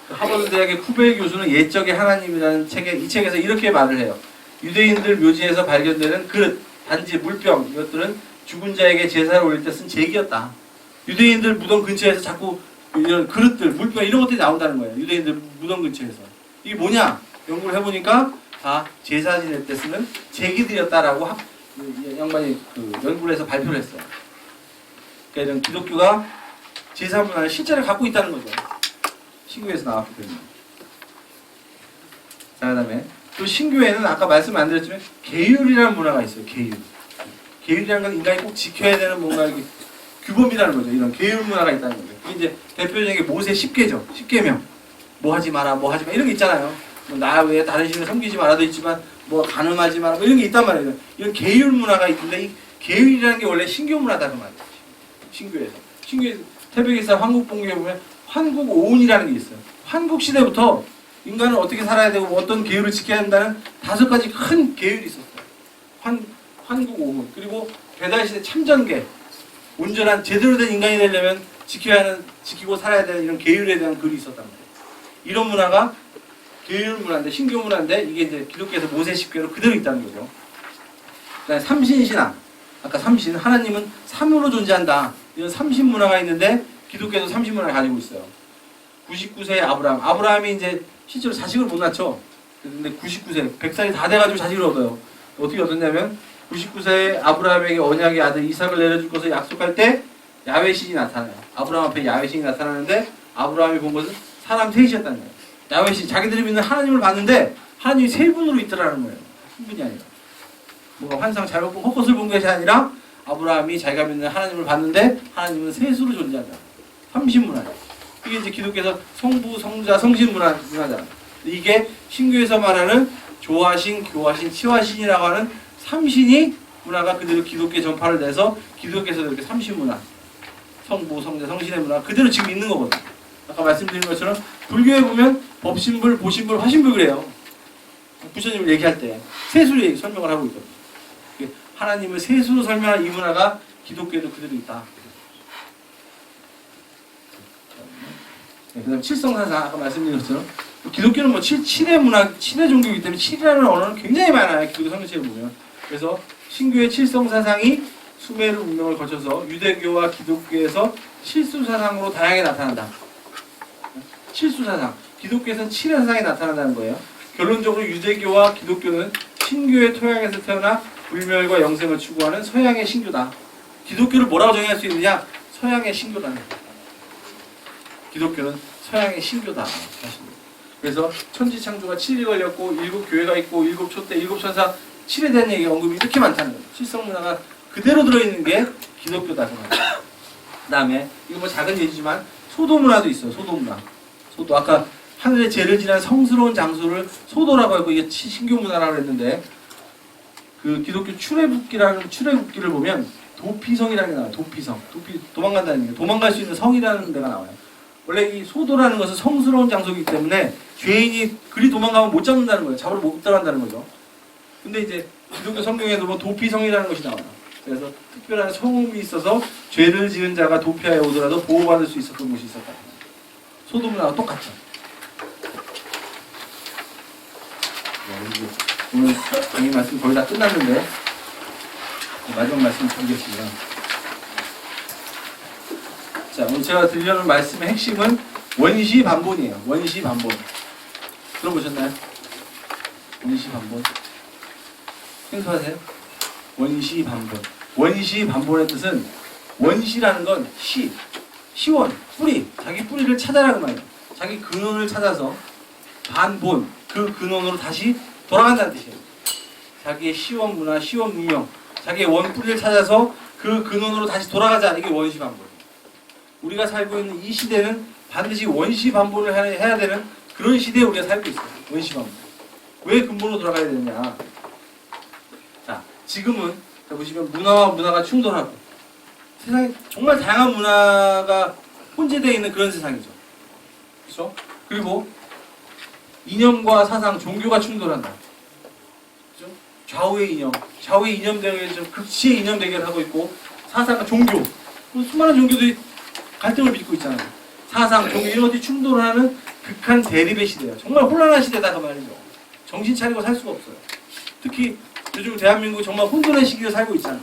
하버드 대학의 쿠벨 교수는 예적의 하나님이라는 이 책에서 이렇게 말을 해요. 유대인들 묘지에서 발견되는 그릇, 단지, 물병 이것들은 죽은 자에게 제사를 올릴 때 쓴 제기였다. 유대인들 무덤 근처에서 자꾸 이런 그릇들, 물병 이런 것들이 나온다는 거예요. 유대인들 무덤 근처에서. 이게 뭐냐? 연구를 해보니까 다 제사 지낼 때 쓰는 제기들이었다라고 양반이 연구를 해서 발표를 했어요. 그러니까 이런 기독교가 제사 문화를 실제로 갖고 있다는 거죠. 신교에서 나왔기 때문에. 자, 그 다음에 또 신교에는 아까 말씀 안 드렸지만 계율이라는 문화가 있어요. 계율이라는 건 인간이 꼭 지켜야 되는 뭔가 이렇게 규범이라는 거죠. 이런 계율 문화가 있다는 거죠. 이게 이제 대표적인 게 모세 10계죠. 10계명. 뭐 하지 마라, 뭐 하지 마. 이런 게 있잖아요. 뭐 나 외에 다른 신을 섬기지 마라도 있지만 뭐 간음하지 마라. 뭐 이런 게 있단 말이에요. 이런 계율 문화가 있는데 이 계율이라는 게 원래 신교 문화다 그 말이에요. 신교에서 태백일사 환국봉기에 보면 환국오운이라는 게 있어요. 환국 시대부터 인간은 어떻게 살아야 되고 어떤 계율을 지켜야 한다는 5가지 큰 계율이 있었어요. 환국 오문, 그리고 배달시대 참전계, 온전한 제대로 된 인간이 되려면 지키고 살아야 되는 이런 계율에 대한 글이 있었단 말이에요. 이런 문화가 계율 문화인데, 신교 문화인데, 이게 이제 기독교에서 모세 십계로 그대로 있다는 거죠. 그다음에 삼신신앙, 아까 삼신, 하나님은 삼으로 존재한다, 이런 삼신 문화가 있는데 기독교에도 삼신 문화를 가지고 있어요. 99세의 아브라함이 이제 실제로 자식을 못 낳죠. 근데 99세, 100살이 다 돼가지고 자식을 얻어요. 어떻게 얻었냐면 99세의 아브라함에게 언약의 아들 이삭을 내려줄 것을 약속할 때 야훼 신이 나타나요. 아브라함 앞에 야훼 신이 나타나는데 아브라함이 본 것은 사람 셋이었다는 거예요. 야훼 신, 자기들이 믿는 하나님을 봤는데 하나님이 세 분으로 있더라는 거예요. 한 분이 아니라. 뭔가 환상 잘못 본 헛것을 본 것이 아니라 아브라함이 자기가 믿는 하나님을 봤는데 하나님은 셋으로 존재한다. 삼신문화예요. 이게 이제 기독교에서 성부, 성자, 성신 문화잖아요. 이게 신교에서 말하는 조화신, 교화신, 치화신이라고 하는 삼신이 문화가 그대로 기독교 전파를 내서 기독교에서 이렇게 삼신 문화, 성부, 성자, 성신의 문화 그대로 지금 있는 거거든요. 아까 말씀드린 것처럼 불교에 보면 법신불, 보신불, 화신불 그래요. 부처님을 얘기할 때 세수로 설명을 하고 있거든요. 하나님을 세수로 설명한 이 문화가 기독교에도 그대로 있다. 네, 그 다음 칠성사상, 아까 말씀드린 것처럼 기독교는 뭐 7의 문화, 7의 종교이기 때문에 7이라는 언어는 굉장히 많아요. 기독교 성경책을 보면. 그래서 신교의 칠성사상이 수메르 문명을 거쳐서 유대교와 기독교에서 칠수사상으로 다양하게 나타난다. 칠수사상, 기독교에서는 7의 사상이 나타난다는 거예요. 결론적으로 유대교와 기독교는 신교의 토양에서 태어나 불멸과 영생을 추구하는 서양의 신교다. 기독교를 뭐라고 정의할 수 있느냐? 서양의 신교다. 기독교는 서양의 신교다. 그래서 천지창조가 7일 걸렸고 7교회가 있고 7촛대, 7천사, 7에 대한 얘기 언급이 이렇게 많다는 거예요. 칠성문화가 그대로 들어있는 게 기독교다. 그 다음에 이거 뭐 작은 예지만 소도문화도 있어요. 소도문화. 소도, 아까 하늘의 죄를 지난 성스러운 장소를 소도라고 하고 이게 신교문화라고 했는데 그 기독교 출애굽기를 보면 도피성이라는 게 나와요. 도피성. 도망간다는 얘기예요. 도망갈 수 있는 성이라는 데가 나와요. 원래 이 소도라는 것은 성스러운 장소이기 때문에 죄인이 그리 도망가면 못 잡는다는 거예요. 잡으러 못 들어간다는 거죠. 근데 이제 기독교 성경에도 뭐 도피성이라는 것이 나와요. 그래서 특별한 성음이 있어서 죄를 지은 자가 도피하여 오더라도 보호받을 수 있었던 곳이 있었다. 소도 문화가 똑같죠. 네, 오늘 강의 말씀 거의 다 끝났는데 마지막 말씀 드리겠습니다. 자, 오늘 제가 드리려는 말씀의 핵심은 원시반본이에요. 원시반본. 들어보셨나요? 원시반본. 생소하세요? 원시반본. 원시반본의 뜻은 원시라는 건 시원, 뿌리. 자기 뿌리를 찾아라는 말이에요. 자기 근원을 찾아서 반본, 그 근원으로 다시 돌아간다는 뜻이에요. 자기의 시원 문화, 시원 문명, 자기의 원뿌리를 찾아서 그 근원으로 다시 돌아가자. 이게 원시반본. 우리가 살고 있는 이 시대는 반드시 원시반본을 해야 되는 그런 시대에 우리가 살고 있어요. 원시반본. 왜 근본으로 돌아가야 되느냐. 자, 지금은 보시면 문화와 문화가 충돌하고 세상에 정말 다양한 문화가 혼재되어 있는 그런 세상이죠. 그렇죠? 그리고 이념과 사상, 종교가 충돌한다. 그렇죠? 좌우의 이념 대결, 극치의 이념 대결을 하고 있고 사상과 종교, 수많은 종교들이 갈등을 빚고 있잖아요. 사상, 종교 이런 것들이 충돌하는 극한 대립의 시대예요. 정말 혼란한 시대다 그 말이죠. 정신 차리고 살 수가 없어요. 특히 요즘 대한민국이 정말 혼돈의 시기를 살고 있잖아요.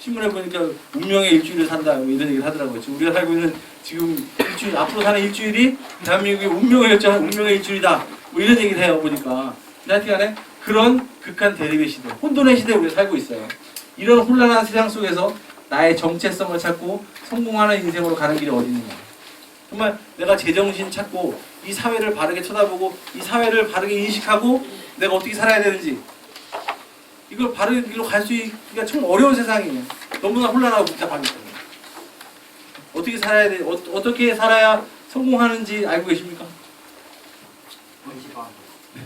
신문에 보니까 운명의 일주일을 산다 뭐 이런 얘기를 하더라고요. 지금 우리가 살고 있는 지금 일주일, 앞으로 사는 일주일이 대한민국의 운명의 일주일이다 뭐 이런 얘기를 해요. 보니까 하여튼간에 그런 극한 대립의 시대, 혼돈의 시대에 우리가 살고 있어요. 이런 혼란한 세상 속에서 나의 정체성을 찾고 성공하는 인생으로 가는 길이 어디 있느냐. 정말 내가 제정신 찾고 이 사회를 바르게 쳐다보고 이 사회를 바르게 인식하고 내가 어떻게 살아야 되는지 이걸 바른 길로 갈 수 있기가 참 어려운 세상이에요. 너무나 혼란하고 복잡하기 때문에. 어떻게 살아야 돼? 어떻게 살아야 성공하는지 알고 계십니까?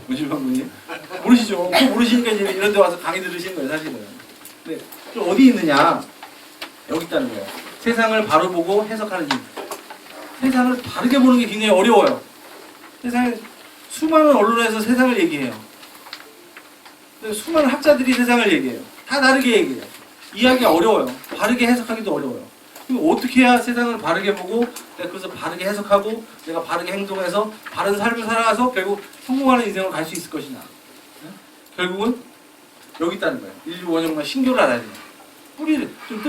원시반본이요? 모르시죠? 모르시니까 이제 이런 데 와서 강의 들으시는 거예요, 사실은. 근데 좀 어디 있느냐? 여기 있다는 거예요. 세상을 바로 보고 해석하는 힘. 세상을 바르게 보는 게 굉장히 어려워요. 세상에 수많은 언론에서 세상을 얘기해요. 수많은 학자들이 세상을 얘기해요. 다 다르게 얘기해요. 이해하기가 어려워요. 바르게 해석하기도 어려워요. 그럼 어떻게 해야 세상을 바르게 보고 내가 그것을 바르게 해석하고 내가 바르게 행동해서 바른 삶을 살아가서 결국 성공하는 인생으로 갈 수 있을 것이냐. 결국은 여기 있다는 거예요. 인류 원형만 신교를 알아야 돼요. 뿌리를, 좀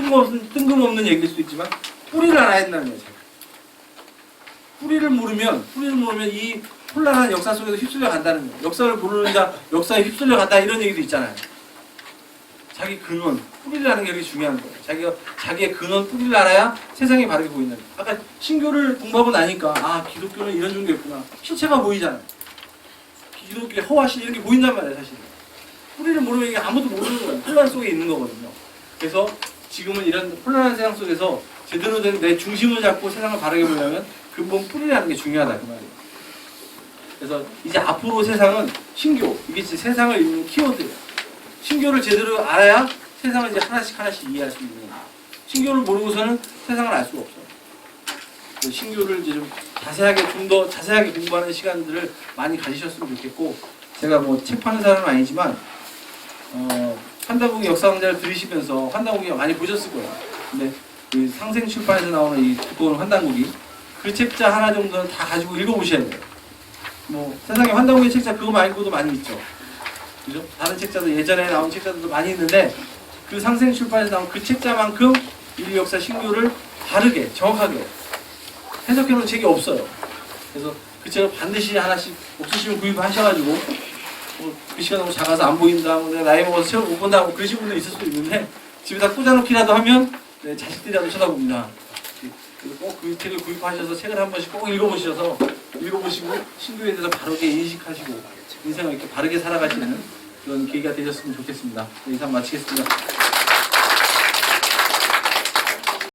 뜬금없는 얘기일 수도 있지만 뿌리를 알아야 된다는 거예요. 제가. 뿌리를 모르면 이 혼란한 역사 속에서 휩쓸려 간다는 거예요. 역사를 모르는 자 역사에 휩쓸려 간다 이런 얘기도 있잖아요. 자기 근원, 뿌리를 아는 게 되게 중요한 거예요. 자기의 근원, 뿌리를 알아야 세상이 바르게 보인다. 아까 신교를 공부하고 나니까 아 기독교는 이런 종교 있구나. 실체가 보이잖아요. 기독교의 허와신 이런 게 보인단 말이에요. 사실. 뿌리를 모르면 이게 아무도 모르는 거예요. 혼란 속에 있는 거거든요. 그래서 지금은 이런 혼란한 세상 속에서 제대로 된 내 중심을 잡고 세상을 바르게 보려면 근본 뿌리를 아는 게 중요하다 그 말이에요. 그래서 이제 앞으로 세상은 신교, 이게 진짜 세상을 읽는 키워드예요. 신교를 제대로 알아야 세상을 이제 하나씩 이해할 수 있는 거예요. 신교를 모르고서는 세상을 알 수가 없어요. 신교를 이제 좀 더 자세하게 공부하는 시간들을 많이 가지셨으면 좋겠고, 제가 뭐 책 파는 사람은 아니지만 환단고기 역사 강좌를 들으시면서 환단고기 많이 보셨을 거예요. 근데 그 상생 출판에서 나오는 이 두꺼운 환단고기 그 책자 하나 정도는 다 가지고 읽어보셔야 돼요. 뭐 세상에 환단고기 책자 그거 말고도 많이 있죠. 그죠? 다른 책자도 예전에 나온 책자들도 많이 있는데 그 상생 출판에서 나온 그 책자만큼 인류 역사 신교를 바르게 정확하게 해석해놓은 책이 없어요. 그래서 그 책을 반드시 하나씩 없으시면 구입하셔가지고 그 시간 너무 작아서 안 보인다, 내가 나이 먹어서 책을 못 본다, 그러신 분도 있을 수도 있는데 집에다 꽂아놓기라도 하면 자식들이라도 쳐다봅니다. 그래서 꼭 그 책을 구입하셔서 책을 한 번씩 꼭 읽어보시고 신교에 대해서 바르게 인식하시고 인생을 이렇게 바르게 살아가시는 그런 계기가 되셨으면 좋겠습니다. 이상 마치겠습니다.